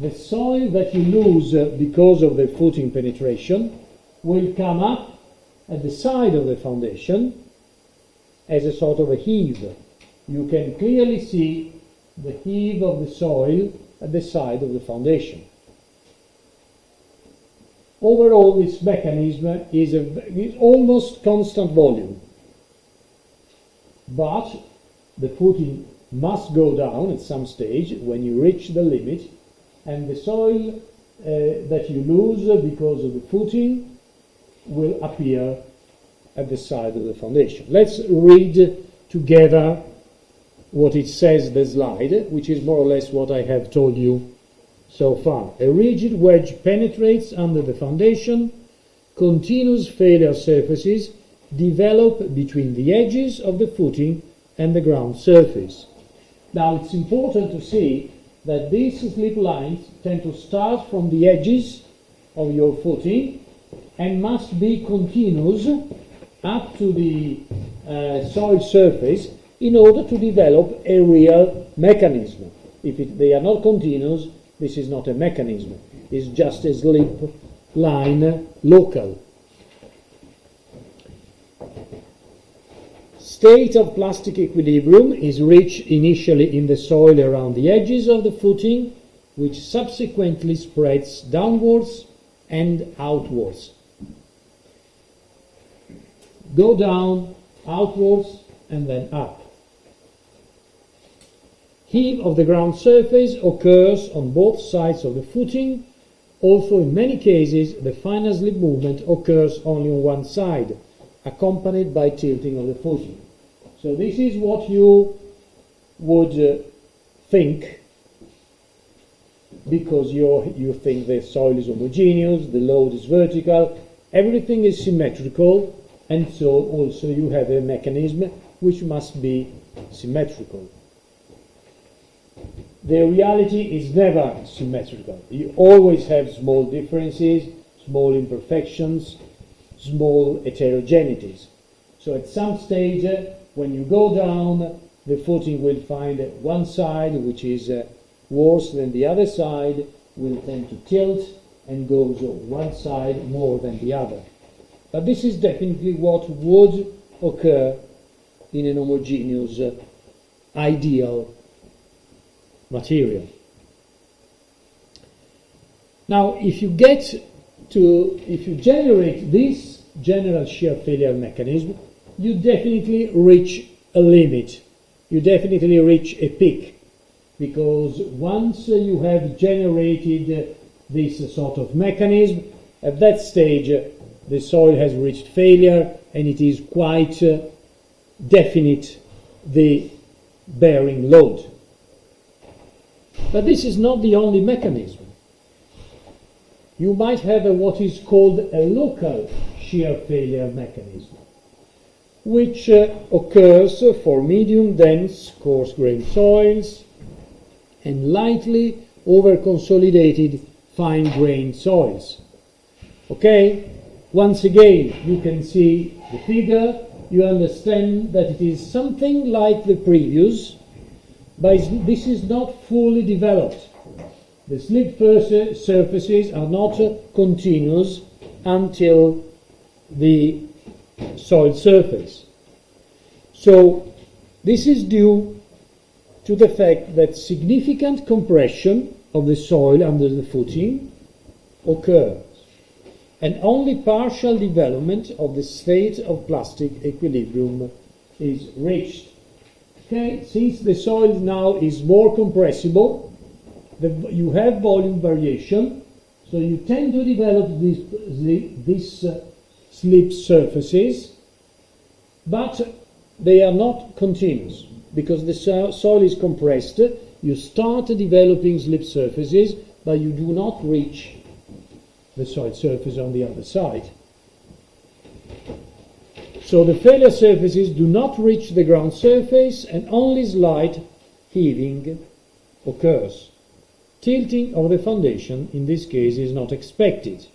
the soil that you lose because of the footing penetration will come up at the side of the foundation as a sort of a heave. You can clearly see the heave of the soil at the side of the foundation. Overall, this mechanism is almost constant volume, but the footing must go down at some stage when you reach the limit, and the soil that you lose because of the footing will appear at the side of the foundation. Let's read together what it says in the slide, which is more or less what I have told you so far. A rigid wedge penetrates under the foundation. Continuous failure surfaces develop between the edges of the footing and the ground surface. Now, it's important to see that these slip lines tend to start from the edges of your footing and must be continuous up to the soil surface in order to develop a real mechanism. If they are not continuous, this is not a mechanism. It's just a slip line local. State of plastic equilibrium is reached initially in the soil around the edges of the footing, which subsequently spreads downwards and outwards. Go down, outwards, and then up. Heave of the ground surface occurs on both sides of the footing. Also, in many cases, the final slip movement occurs only on one side, accompanied by tilting of the footing. So this is what you would think, because you think the soil is homogeneous, the load is vertical, everything is symmetrical, and so also you have a mechanism which must be symmetrical. The reality is never symmetrical. You always have small differences, small imperfections, small heterogeneities. So at some stage, when you go down, the footing will find one side which is worse than the other side, will tend to tilt and goes one side more than the other. But this is definitely what would occur in an homogeneous ideal material. Now, if you generate this general shear failure mechanism, you definitely reach a limit. You definitely reach a peak, because once you have generated this sort of mechanism, at that stage the soil has reached failure, and it is quite definite the bearing load. But this is not the only mechanism. You might have what is called a local shear failure mechanism, which occurs for medium dense coarse grained soils and lightly over consolidated fine grained soils. Okay? Once again, you can see the figure, you understand that it is something like the previous, but this is not fully developed. The slip surfaces are not continuous until the soil surface. So this is due to the fact that significant compression of the soil under the footing occurs, and only partial development of the state of plastic equilibrium is reached. Okay, since the soil now is more compressible, you have volume variation, so you tend to develop these slip surfaces, but they are not continuous. Because the soil is compressed, you start developing slip surfaces, but you do not reach the soil surface on the other side. So the failure surfaces do not reach the ground surface, and only slight heaving occurs. Tilting of the foundation in this case is not expected.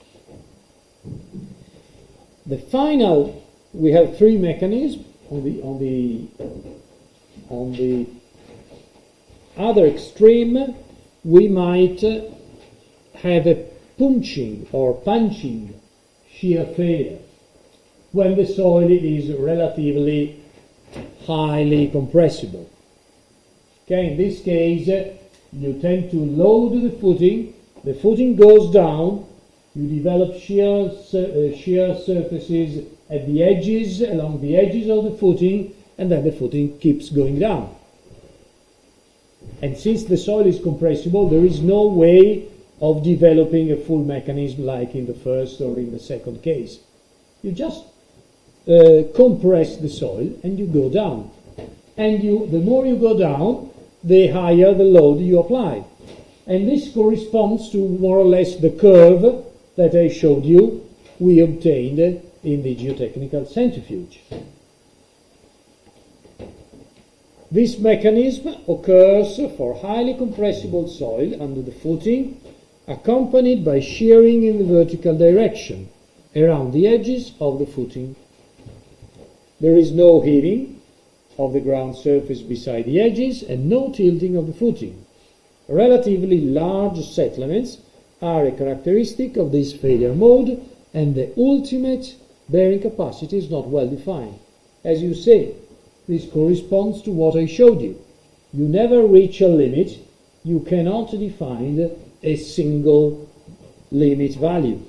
The final, we have three mechanisms. On the other extreme, we might have a punching shear failure when the soil is relatively highly compressible. Okay, in this case, you tend to load the footing goes down, you develop shear surfaces at the edges, along the edges of the footing, and then the footing keeps going down. And since the soil is compressible, there is no way of developing a full mechanism like in the first or in the second case. You just compress the soil and you go down. And the more you go down, the higher the load you apply. And this corresponds to more or less the curve that I showed you we obtained in the geotechnical centrifuge. This mechanism occurs for highly compressible soil under the footing, accompanied by shearing in the vertical direction around the edges of the footing. There is no heaving of the ground surface beside the edges and no tilting of the footing. Relatively large settlements are a characteristic of this failure mode, and the ultimate bearing capacity is not well defined. As you say, this corresponds to what I showed you. You never reach a limit. You cannot define a single limit value.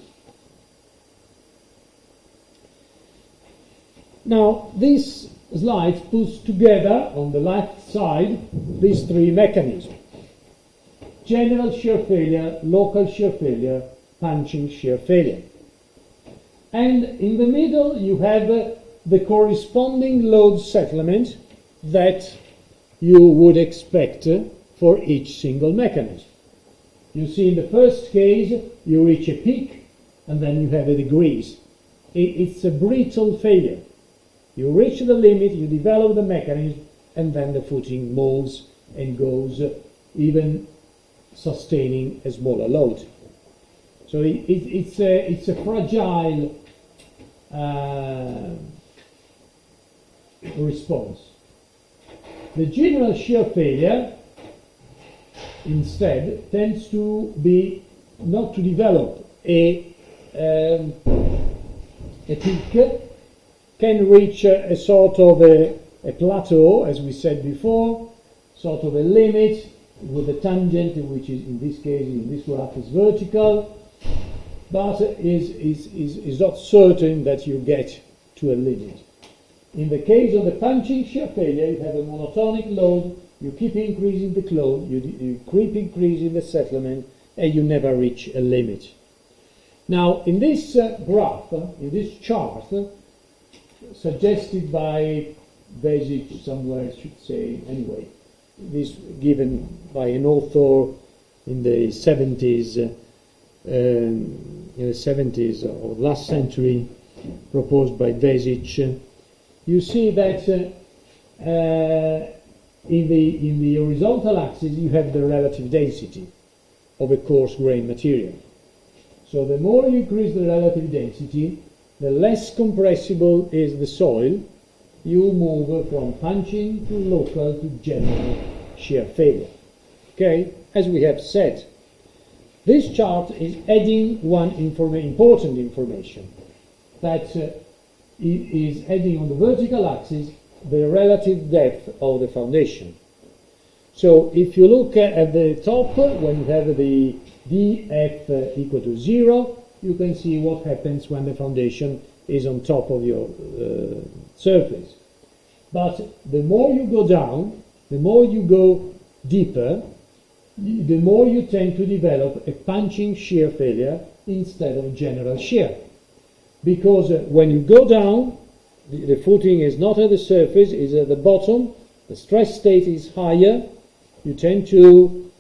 Now, this slide puts together on the left side these three mechanisms: general shear failure, local shear failure, punching shear failure. And in the middle you have the corresponding load settlement that you would expect for each single mechanism. You see, in the first case you reach a peak and then you have a decrease. It's a brittle failure. You reach the limit, you develop the mechanism, and then the footing moves and goes, even sustaining a smaller load. So it's a fragile response. The general shear failure, instead, tends to be not to develop a peak, can reach a sort of a plateau, as we said before, sort of a limit with a tangent, which is in this case, in this graph, is vertical, but is not certain that you get to a limit. In the case of the punching shear failure, you have a monotonic load, you keep increasing the load, you keep increasing the settlement, and you never reach a limit. Now, in this graph, in this chart, suggested by Vesic somewhere, I should say, anyway, this given by an author in the 70s, of last century, proposed by Vesic. You see that in the horizontal axis you have the relative density of a coarse grain material. So the more you increase the relative density, the less compressible is the soil. You move from punching to local to general shear failure. Okay, as we have said, this chart is adding one important information, that is adding on the vertical axis the relative depth of the foundation. So if you look at the top, when you have the df equal to 0, you can see what happens when the foundation is on top of your surface. But the more you go down, the more you go deeper, the more you tend to develop a punching shear failure instead of general shear. Because when you go down, the footing is not at the surface, it's at the bottom, the stress state is higher, you tend to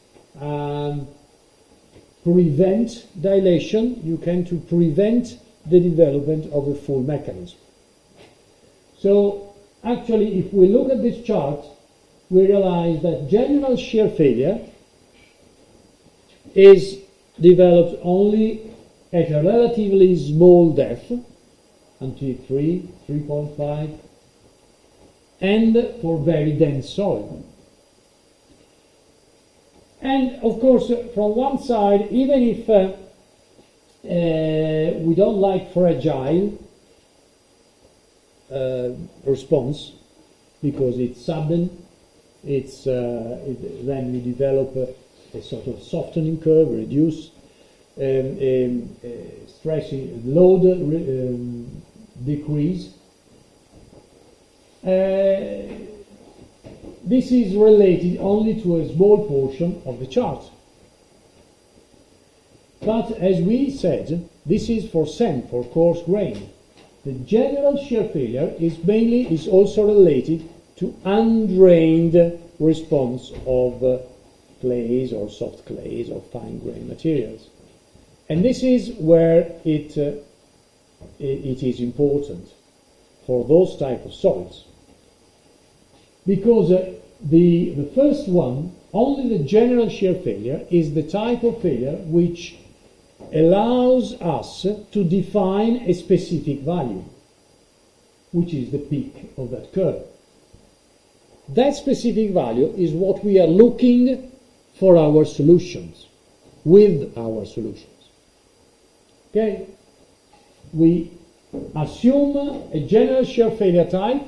prevent dilation, you tend to prevent the development of a full mechanism. So actually, if we look at this chart, we realize that general shear failure is developed only at a relatively small depth, until 3, 3.5, and for very dense soil. And of course, from one side, even if we don't like fragile response, because it's sudden, then we develop a sort of softening curve, reduce stress load decrease. This is related only to a small portion of the chart. But as we said, this is for sand, for coarse grain. The general shear failure is also related to undrained response of clays or soft clays or fine grain materials. And this is where it is important for those type of soils. Because the first one, only the general shear failure, is the type of failure which allows us to define a specific value, which is the peak of that curve. That specific value is what we are looking for our solutions, with our solutions. Okay? We assume a general shear failure type,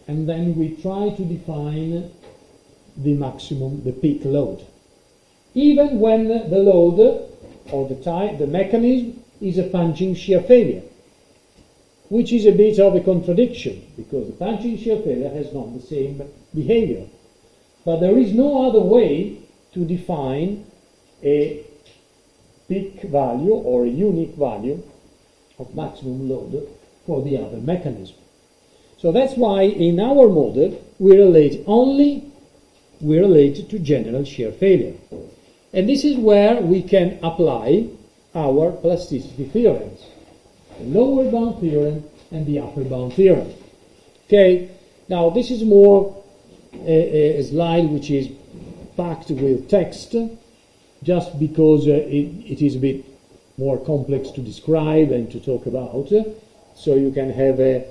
and then we try to define the maximum, the peak load. Even when the load or the mechanism is a punching shear failure, which is a bit of a contradiction, because the punching shear failure has not the same behavior. But there is no other way to define a peak value or a unique value of maximum load for the other mechanism. So that's why in our model we relate to general shear failure. And this is where we can apply our plasticity theorems, the lower bound theorem and the upper bound theorem. Okay, now this is more a slide which is packed with text, just because it is a bit more complex to describe and to talk about, so you can have a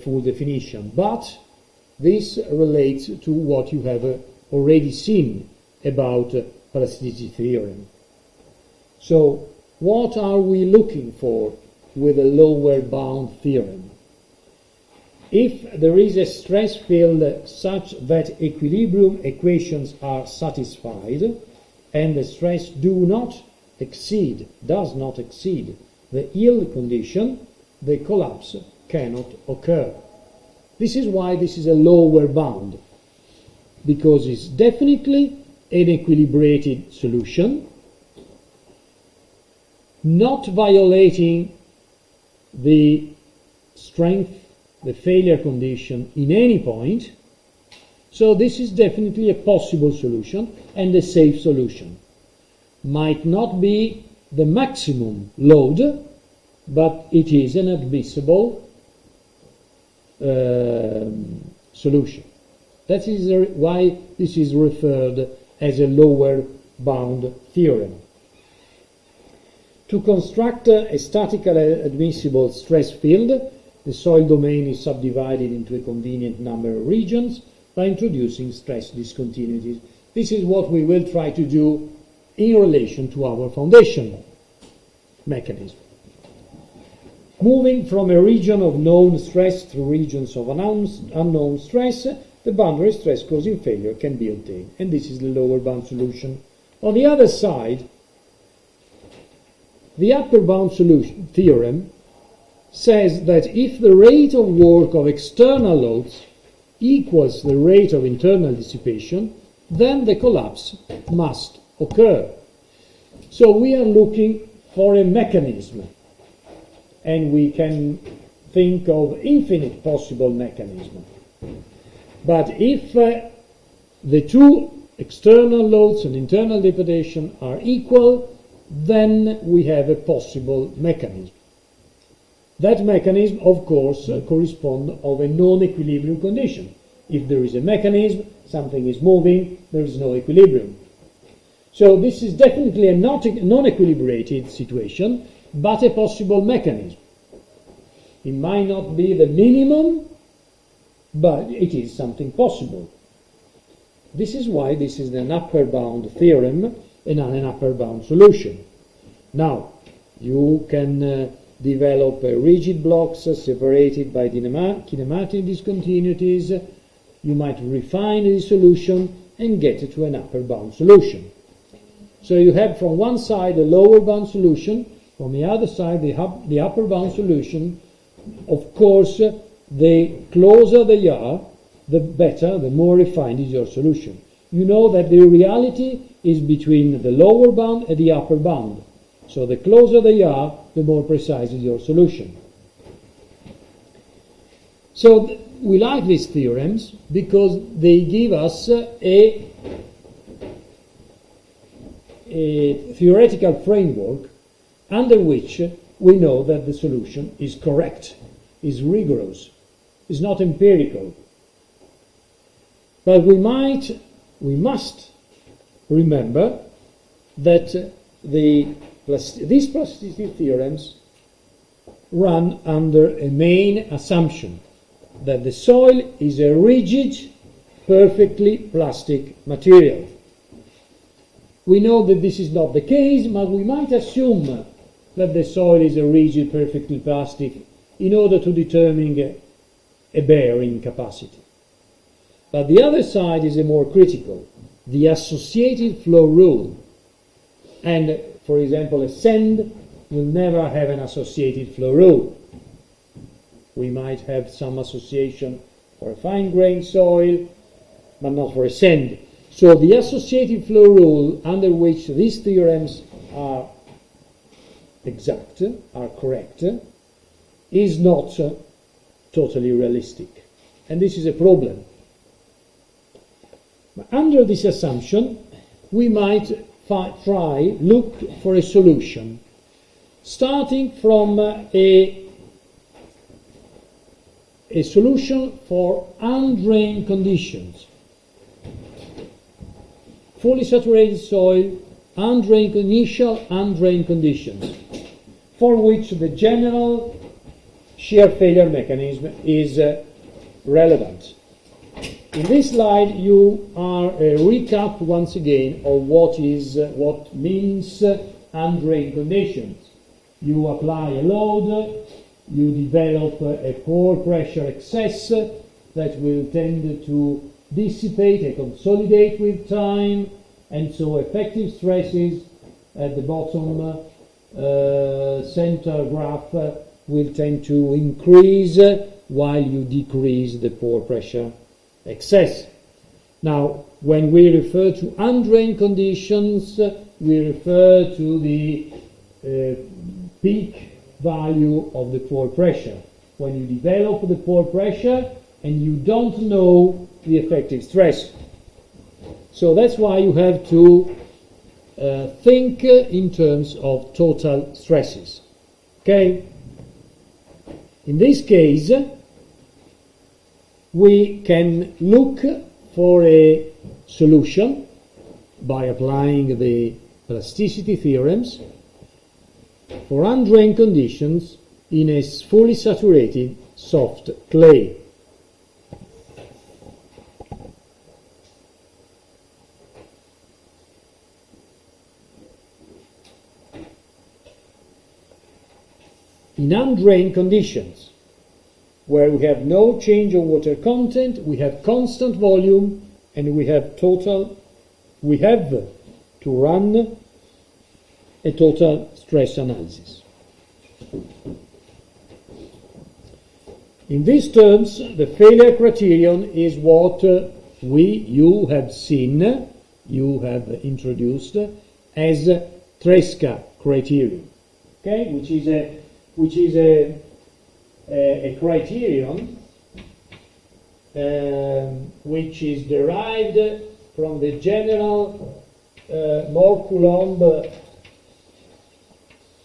full definition. But this relates to what you have already seen about plasticity theorem. So what are we looking for with a lower bound theorem? If there is a stress field such that equilibrium equations are satisfied and the stress does not exceed the yield condition, the collapse cannot occur. This is why this is a lower bound, because it's definitely an equilibrated solution, not violating the strength, the failure condition in any point. So this is definitely a possible solution and a safe solution. Might not be the maximum load, but it is an admissible solution. That is why this is referred as a lower bound theorem. To construct a statically admissible stress field, the soil domain is subdivided into a convenient number of regions by introducing stress discontinuities. This is what we will try to do in relation to our foundation mechanism. Moving from a region of known stress through regions of unknown stress, the boundary stress causing failure can be obtained. And this is the lower bound solution. On the other side, the upper bound solution theorem says that if the rate of work of external loads equals the rate of internal dissipation, then the collapse must occur. So we are looking for a mechanism, and we can think of infinite possible mechanisms. But if the two external loads and internal depredation are equal, then we have a possible mechanism. That mechanism, of course, corresponds of a non-equilibrium condition. If there is a mechanism, something is moving, there is no equilibrium. So this is definitely a non-equilibrated situation, but a possible mechanism. It might not be the minimum, but it is something possible. This is why this is an upper bound theorem and an upper bound solution. Now, you can develop rigid blocks separated by kinematic discontinuities. You might refine the solution and get to an upper bound solution. So you have from one side a lower bound solution, from the other side the upper bound solution. Of course, the closer they are, the better, the more refined is your solution. You know that the reality is between the lower bound and the upper bound. So the closer they are, the more precise is your solution. So we like these theorems because they give us a theoretical framework under which we know that the solution is correct, is rigorous, is not empirical. But we must remember that these plasticity theorems run under a main assumption that the soil is a rigid, perfectly plastic material. We know that this is not the case, but we might assume that the soil is a rigid, perfectly plastic in order to determine a bearing capacity. But the other side is a more critical, the associated flow rule. And, for example, a sand will never have an associated flow rule. We might have some association for a fine-grained soil, but not for a sand. So the associated flow rule under which these theorems are exact, are correct, is not totally realistic. And this is a problem. Under this assumption, we might look for a solution, starting from a solution for undrained conditions. Fully saturated soil, initial undrained conditions, for which the general shear failure mechanism is relevant. In this slide, you are a recap once again of what means undrained conditions. You apply a load, you develop a pore pressure excess that will tend to dissipate and consolidate with time, and so effective stresses at the bottom center graph will tend to increase while you decrease the pore pressure excess. Now, when we refer to undrained conditions, we refer to the peak value of the pore pressure. When you develop the pore pressure and you don't know the effective stress. So that's why you have to think in terms of total stresses. Okay? In this case, we can look for a solution by applying the plasticity theorems for undrained conditions in a fully saturated soft clay. In undrained conditions, where we have no change of water content, we have constant volume, and we have to run a total stress analysis. In these terms, the failure criterion is what you have seen, you have introduced as Tresca criterion, okay, which is a criterion which is derived from the general Mohr-Coulomb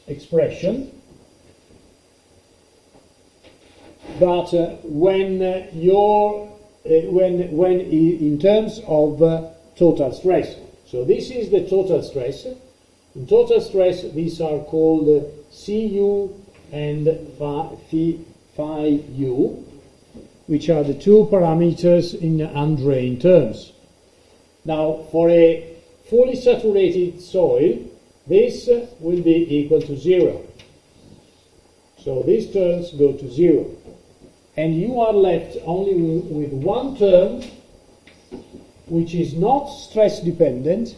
expression, but when in terms of total stress. So this is the total stress. In total stress, these are called Cu and phi phi u, which are the two parameters in undrained terms. Now, for a fully saturated soil, this will be equal to 0. So these terms go to 0. And you are left only with one term, which is not stress dependent,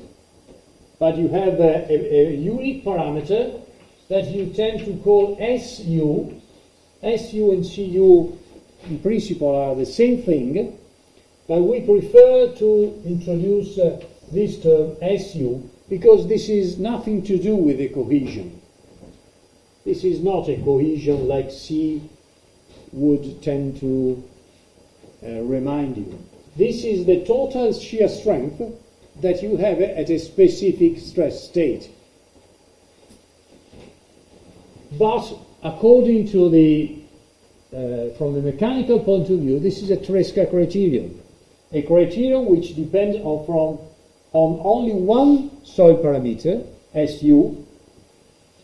but you have a unique parameter that you tend to call SU. SU and CU in principle are the same thing, but we prefer to introduce this term SU because this is nothing to do with the cohesion. This is not a cohesion like C would tend to remind you. This is the total shear strength that you have at a specific stress state. But according to from the mechanical point of view, this is a Tresca criterion. A criterion which depends on only one soil parameter, SU,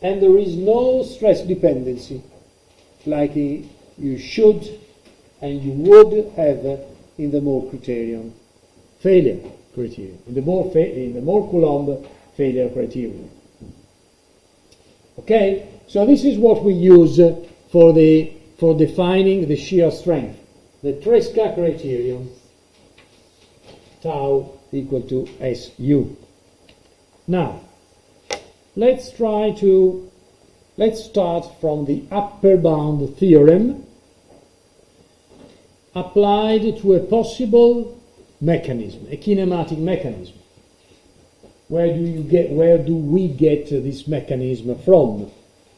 and there is no stress dependency, like you should and you would have in the Moore criterion, failure criterion, in the Moore-Coulomb failure criterion. Okay, so this is what we use for defining the shear strength, the Tresca criterion, tau equal to SU. Now, let's start from the upper bound theorem applied to a possible mechanism, a kinematic mechanism. Where do we get this mechanism from?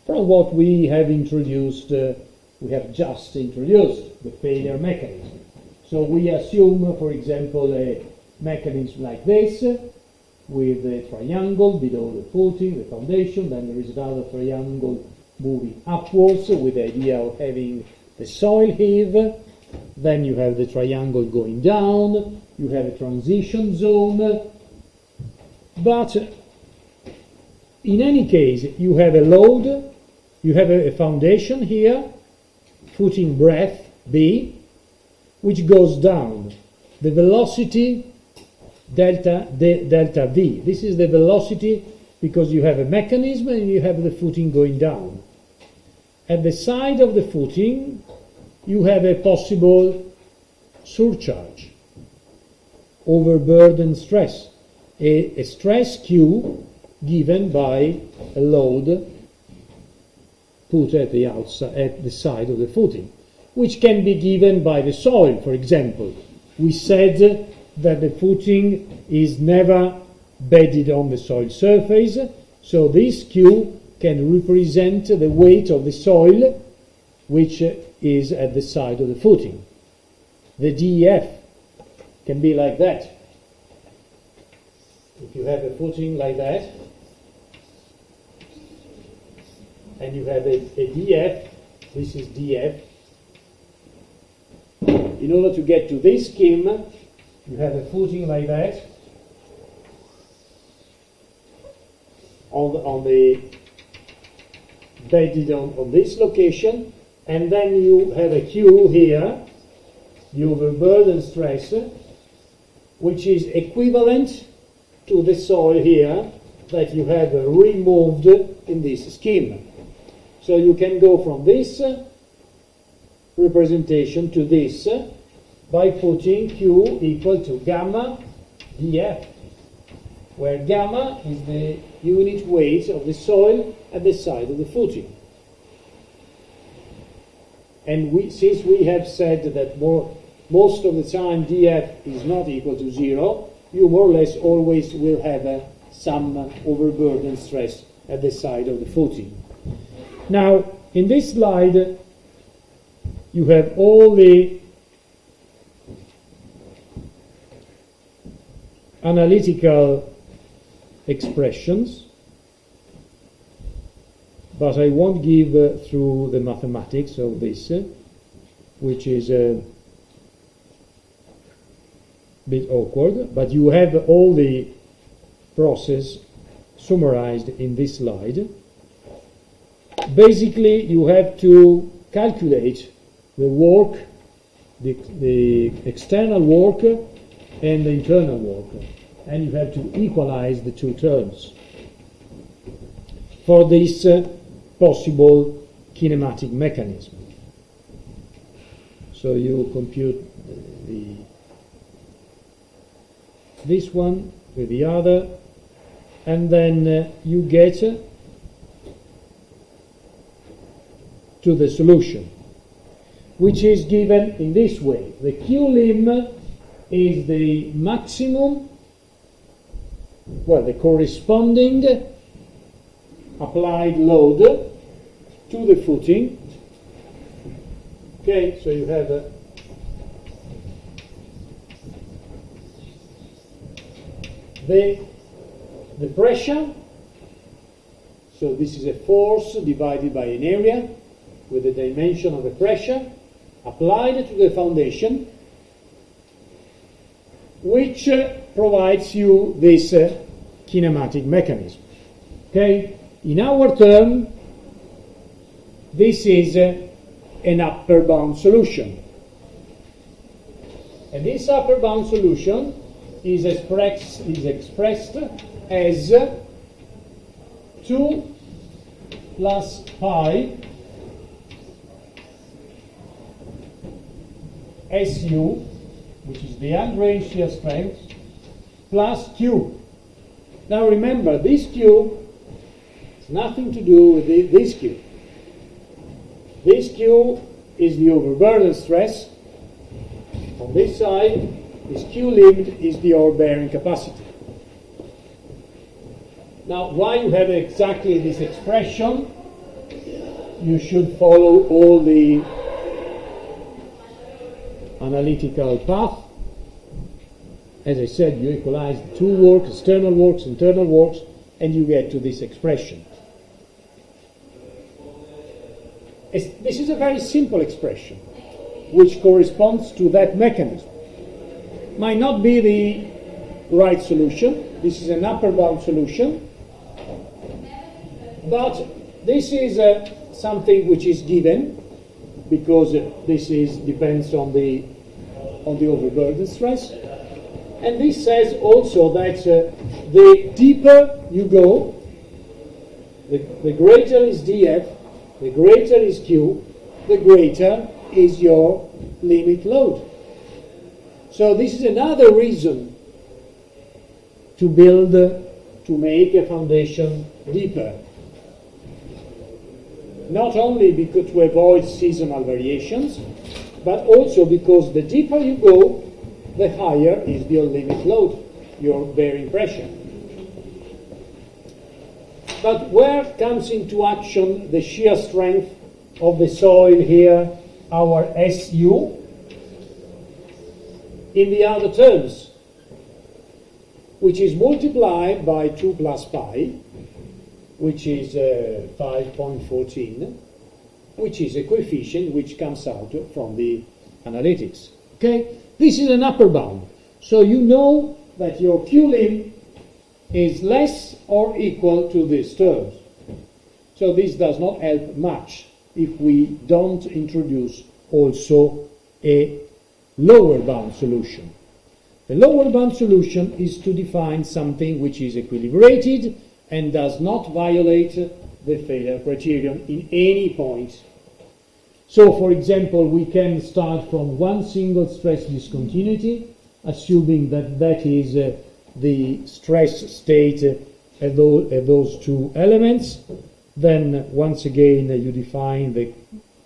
From what we have introduced, we have just introduced, the failure mechanism. So we assume, for example, a mechanism like this, with a triangle below the footing, the foundation, then there is another triangle moving upwards with the idea of having the soil heave, then you have the triangle going down, you have a transition zone, but in any case you have a load, you have a foundation here, footing breadth B, which goes down. The velocity delta V. This is the velocity because you have a mechanism and you have the footing going down. At the side of the footing, you have a possible surcharge, overburden stress, a stress Q given by a load put at the outside, at the side of the footing, which can be given by the soil. For example, we said that the footing is never bedded on the soil surface, so this Q can represent the weight of the soil which is at the side of the footing. The DEF can be like that. If you have a footing like that, and you have a DF, this is DF. In order to get to this scheme, you have a footing like that on the bedded on this location, and then you have a Q here, the overburden stress, which is equivalent to the soil here that you have removed in this scheme. So you can go from this representation to this by putting Q equal to gamma dF, where gamma is the unit weight of the soil at the side of the footing. And since we have said that most of the time dF is not equal to 0, you more or less always will have some overburden stress at the side of the footing. Now, in this slide, you have all the analytical expressions, but I won't give through the mathematics of this, which is a bit awkward, but you have all the process summarized in this slide. Basically, you have to calculate the work, the external work and the internal work, and you have to equalize the two terms for this possible kinematic mechanism. So you compute this one with the other, and then you get to the solution, which is given in this way. The Q lim is the maximum, well, the corresponding applied load to the footing. Okay, so you have the pressure. So this is a force divided by an area with the dimension of the pressure applied to the foundation, which provides you this kinematic mechanism. Okay, in our term, this is an upper bound solution, and this upper bound solution is expressed as 2 plus pi SU, which is the undrained shear strength, plus Q. Now remember, this Q has nothing to do with this Q. This Q is the overburden stress. On this side, this Q lim is the overbearing capacity. Now, why you have exactly this expression, you should follow all the analytical path. As I said, you equalize the two works, external works, internal works, and you get to this expression. This is a very simple expression, which corresponds to that mechanism. Might not be the right solution. This is an upper bound solution, but this is something which is given, because this depends on the overburden stress. And this says also that the deeper you go, the greater is dF, the greater is Q, the greater is your limit load. So this is another reason to build, to make a foundation deeper. Not only because to avoid seasonal variations, but also because the deeper you go, the higher is your limit load, your bearing pressure. But where comes into action the shear strength of the soil here, our SU? In the other terms, which is multiplied by 2 plus pi, which is 5.14, which is a coefficient which comes out from the analytics. Okay? This is an upper bound. So you know that your Q lim is less or equal to these terms. So this does not help much if we don't introduce also a lower bound solution. The lower bound solution is to define something which is equilibrated and does not violate the failure criterion in any point. So, for example, we can start from one single stress discontinuity, assuming that that is the stress state at those two elements. Then, once again, you define the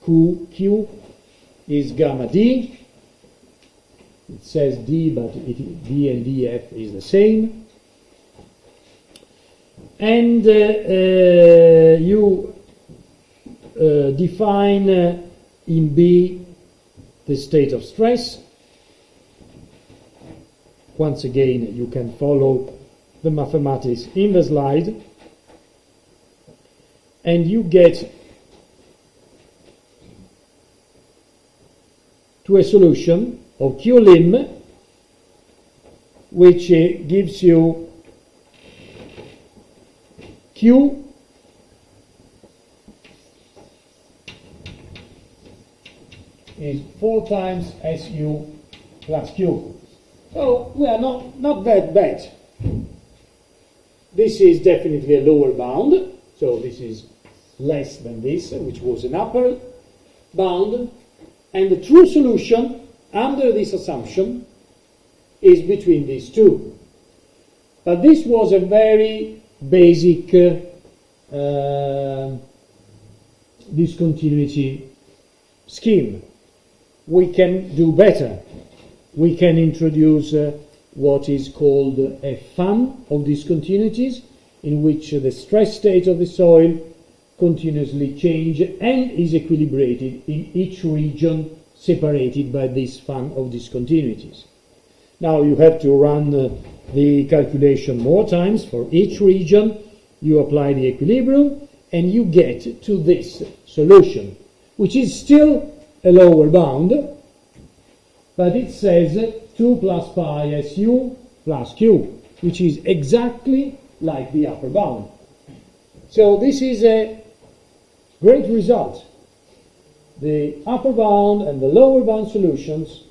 Q is gamma D. It says D, but D and DF is the same. And you define in B the state of stress. Once again, you can follow the mathematics in the slide, and you get to a solution of Q lim, which gives you Q is 4 times Su plus Q. So we are not that bad. This is definitely a lower bound, so this is less than this, which was an upper bound, and the true solution under this assumption is between these two. But this was a very basic discontinuity scheme. We can do better. We can introduce what is called a fun of discontinuities, in which the stress state of the soil continuously changes and is equilibrated in each region separated by this fun of discontinuities. Now you have to run the calculation more times for each region. You apply the equilibrium and you get to this solution, which is still a lower bound, but it says 2 plus pi Su plus Q, which is exactly like the upper bound. So this is a great result. The upper bound and the lower bound solutions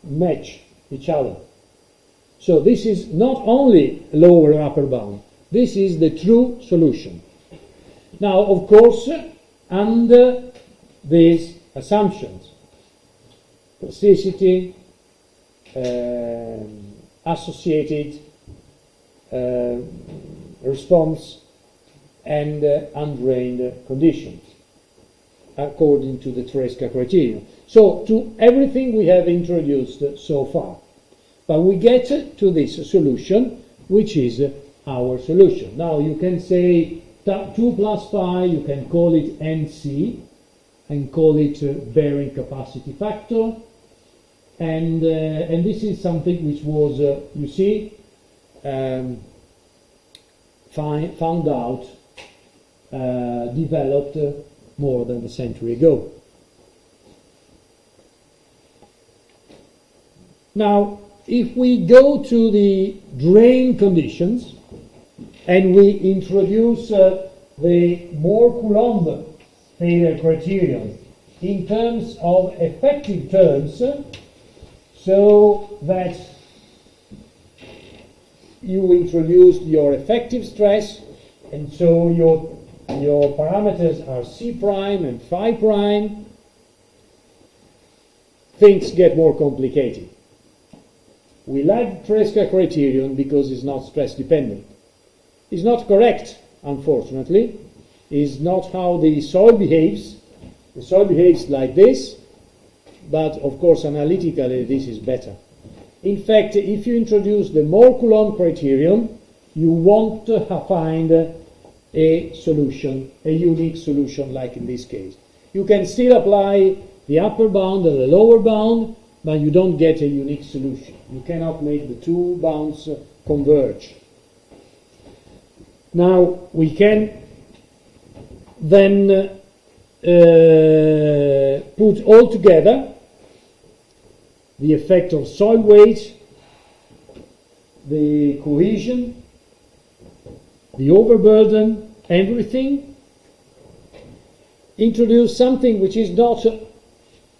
match each other. So this is not only lower and upper bound, this is the true solution. Now, of course, under these assumptions, plasticity, associated response, and undrained conditions, according to the Tresca criterion. So, to everything we have introduced so far. But we get to this solution, which is our solution. Now, you can say 2 plus pi, you can call it NC, and call it bearing capacity factor. And this is something which was, you see, found out, developed more than a century ago. Now, if we go to the drain conditions and we introduce the Moore-Coulomb failure criterion in terms of effective terms, so that you introduced your effective stress, and so your parameters are C prime and phi prime, things get more complicated. We like Tresca criterion because it's not stress dependent. It's not correct, unfortunately. It's not how the soil behaves. The soil behaves like this, but of course analytically this is better. In fact, if you introduce the Moore-Coulomb criterion, you want to find a solution, a unique solution like in this case. You can still apply the upper bound and the lower bound, but you don't get a unique solution. You cannot make the two bounds converge. Now we can then put all together the effect of soil weight, the cohesion, the overburden, everything, introduce something which is not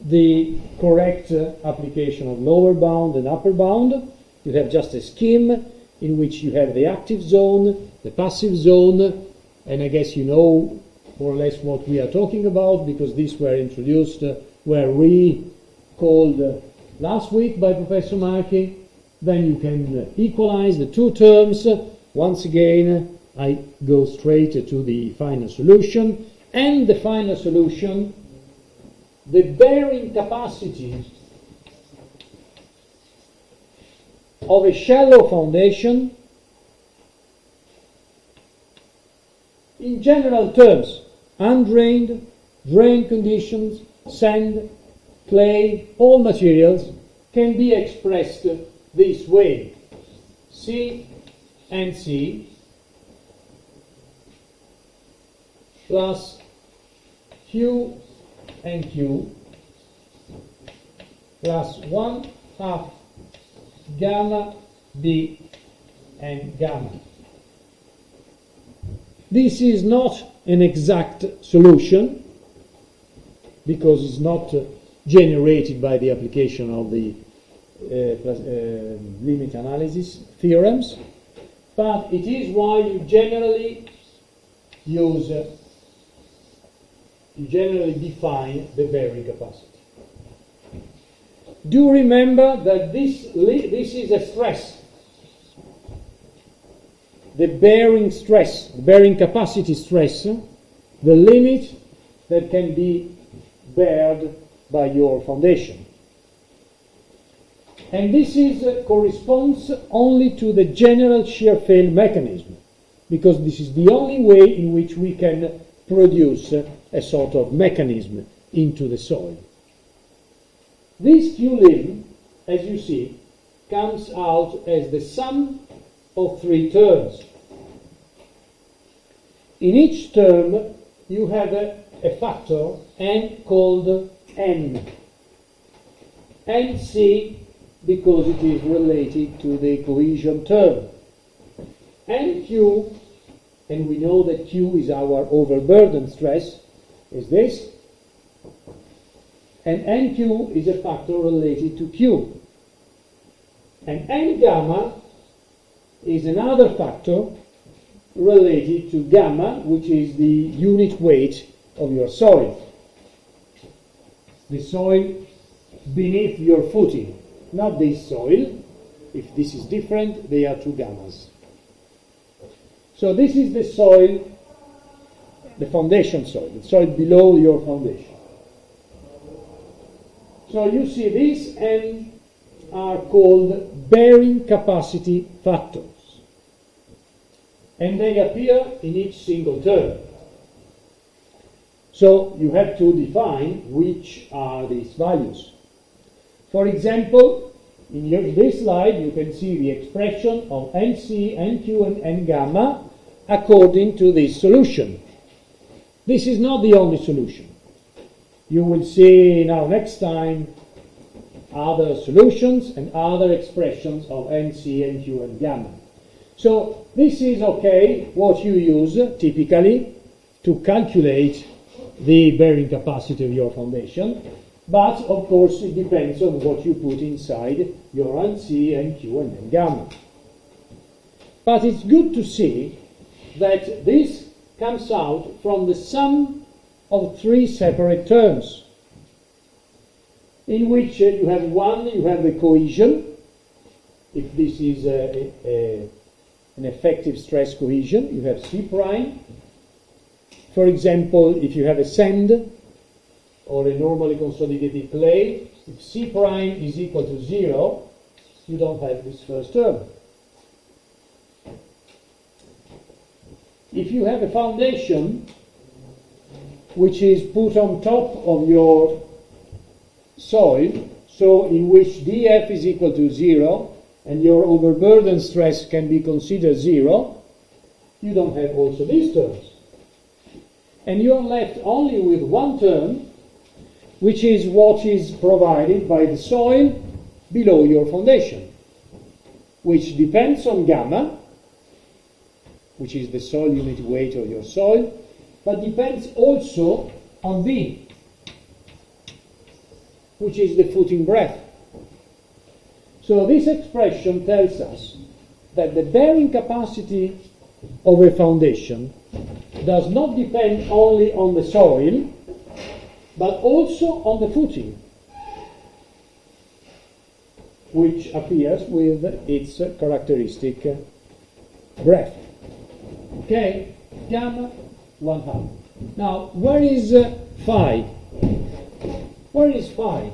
the correct application of lower bound and upper bound. You have just a scheme in which you have the active zone, the passive zone, and I guess you know more or less what we are talking about, because these were introduced, were recalled last week by Professor Marchi. Then you can equalize the two terms. Once again, I go straight to the final solution, and the final solution, the bearing capacity of a shallow foundation, in general terms, undrained, drained conditions, sand, clay, all materials, can be expressed this way. C and C plus Q and Q plus 1/2 gamma B and gamma. This is not an exact solution because it's not generated by the application of the limit analysis theorems, but it is why you generally define the bearing capacity. Do remember that this is a stress. The bearing stress, the bearing capacity stress, the limit that can be bared by your foundation. And this corresponds only to the general shear fail mechanism, because this is the only way in which we can produce a sort of mechanism into the soil. This Q lim, as you see, comes out as the sum of three terms. In each term, you have a factor n called n. Nc, because it is related to the cohesion term. Nq, and we know that Q is our overburden stress, is this. And NQ is a factor related to Q. And N gamma is another factor related to gamma, which is the unit weight of your soil. The soil beneath your footing, not this soil. If this is different, they are two gammas. So this is the soil, the foundation soil, the soil below your foundation. So you see these N are called bearing capacity factors. And they appear in each single term. So you have to define which are these values. For example, in this slide you can see the expression of NC, NQ and N gamma according to this solution. This is not the only solution. You will see now next time other solutions and other expressions of NC, NQ and gamma. So this is okay, what you use typically to calculate the bearing capacity of your foundation, but of course it depends on what you put inside your NC, NQ and N gamma. But it's good to see that this comes out from the sum of three separate terms, in which you have one, you have the cohesion, if this is an effective stress cohesion, you have C prime. For example, if you have a sand or a normally consolidated clay, if C prime is equal to 0, you don't have this first term. If you have a foundation which is put on top of your soil, so in which dF is equal to 0 and your overburden stress can be considered 0, you don't have also these terms. And you are left only with one term, which is what is provided by the soil below your foundation, which depends on gamma, which is the soil unit weight of your soil, but depends also on B, which is the footing breadth. So this expression tells us that the bearing capacity of a foundation does not depend only on the soil, but also on the footing, which appears with its characteristic breadth. Okay, gamma 1/2. Now, where is phi? Where is phi?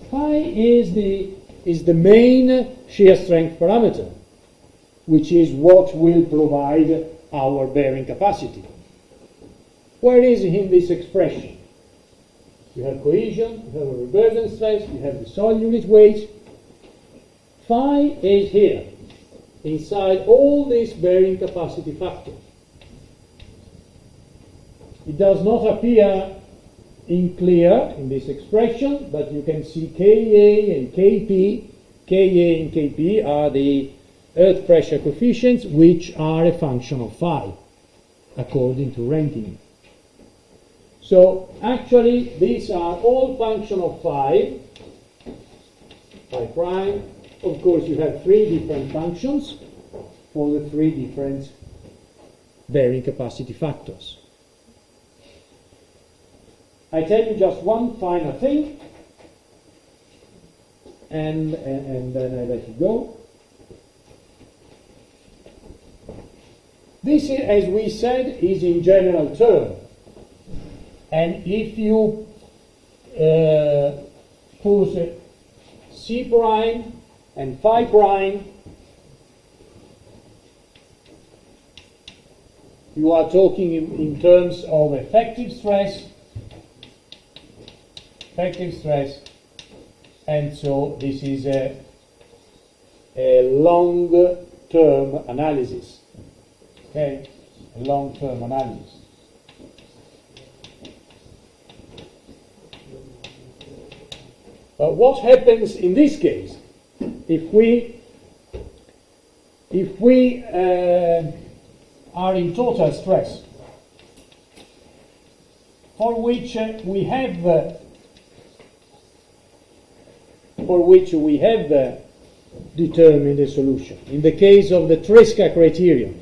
Phi is the main shear strength parameter, which is what will provide our bearing capacity. Where is it in this expression? You have cohesion, you have overburden stress, you have the soil unit weight. Phi is here, inside all these bearing capacity factors. It does not appear in clear in this expression, but you can see Ka and Kp. Ka and Kp are the earth pressure coefficients, which are a function of phi, according to Rankine. So actually these are all function of phi prime. Of course you have three different functions for the three different varying capacity factors. I tell you just one final thing, and then I let you go. This, as we said, is in general term. And if you put C prime and phi prime, you are talking in terms of effective stress, and so this is a long-term analysis. Okay, a long-term analysis. What happens in this case if we are in total stress, for which we have determined a solution in the case of the Tresca criterion.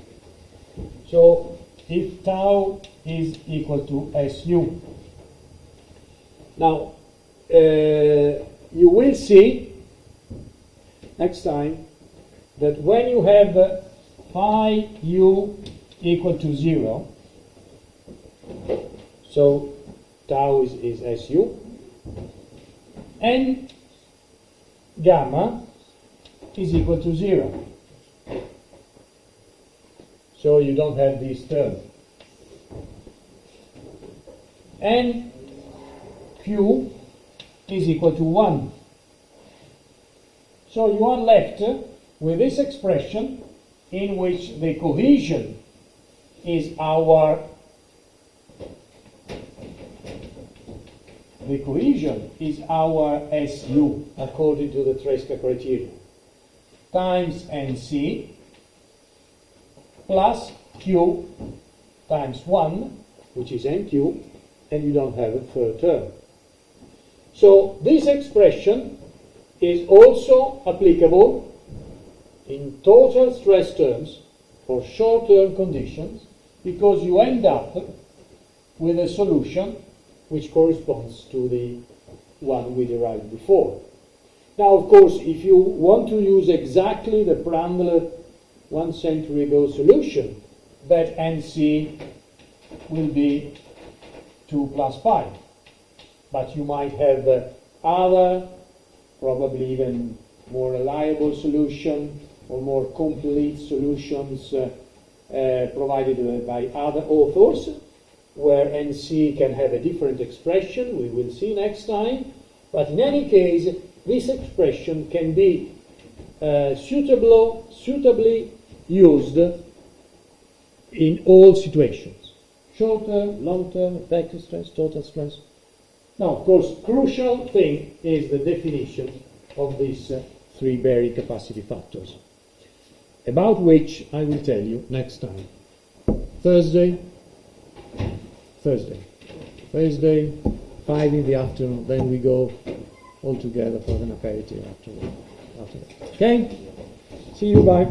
So if tau is equal to SU. Now you will see next time that when you have phi u equal to 0, so tau is SU, and gamma is equal to 0. So you don't have this term. And Q is equal to 1. So you are left with this expression in which the cohesion is our SU according to the Tresca criterion, times NC plus Q times 1, which is NQ, and you don't have a third term. So this expression is also applicable in total stress terms for short-term conditions, because you end up with a solution which corresponds to the one we derived before. Now, of course, if you want to use exactly the Prandtl 1 century ago solution, that NC will be 2 plus pi. But you might have other, probably even more reliable solution or more complete solutions provided by other authors, where NC can have a different expression. We will see next time. But in any case, this expression can be suitably used in all situations: short-term, long-term, effective stress, total stress. Now, of course, crucial thing is the definition of these three varying capacity factors, about which I will tell you next time. Thursday, 5 in the afternoon, then we go all together for an aperitif after that. Okay? See you, bye.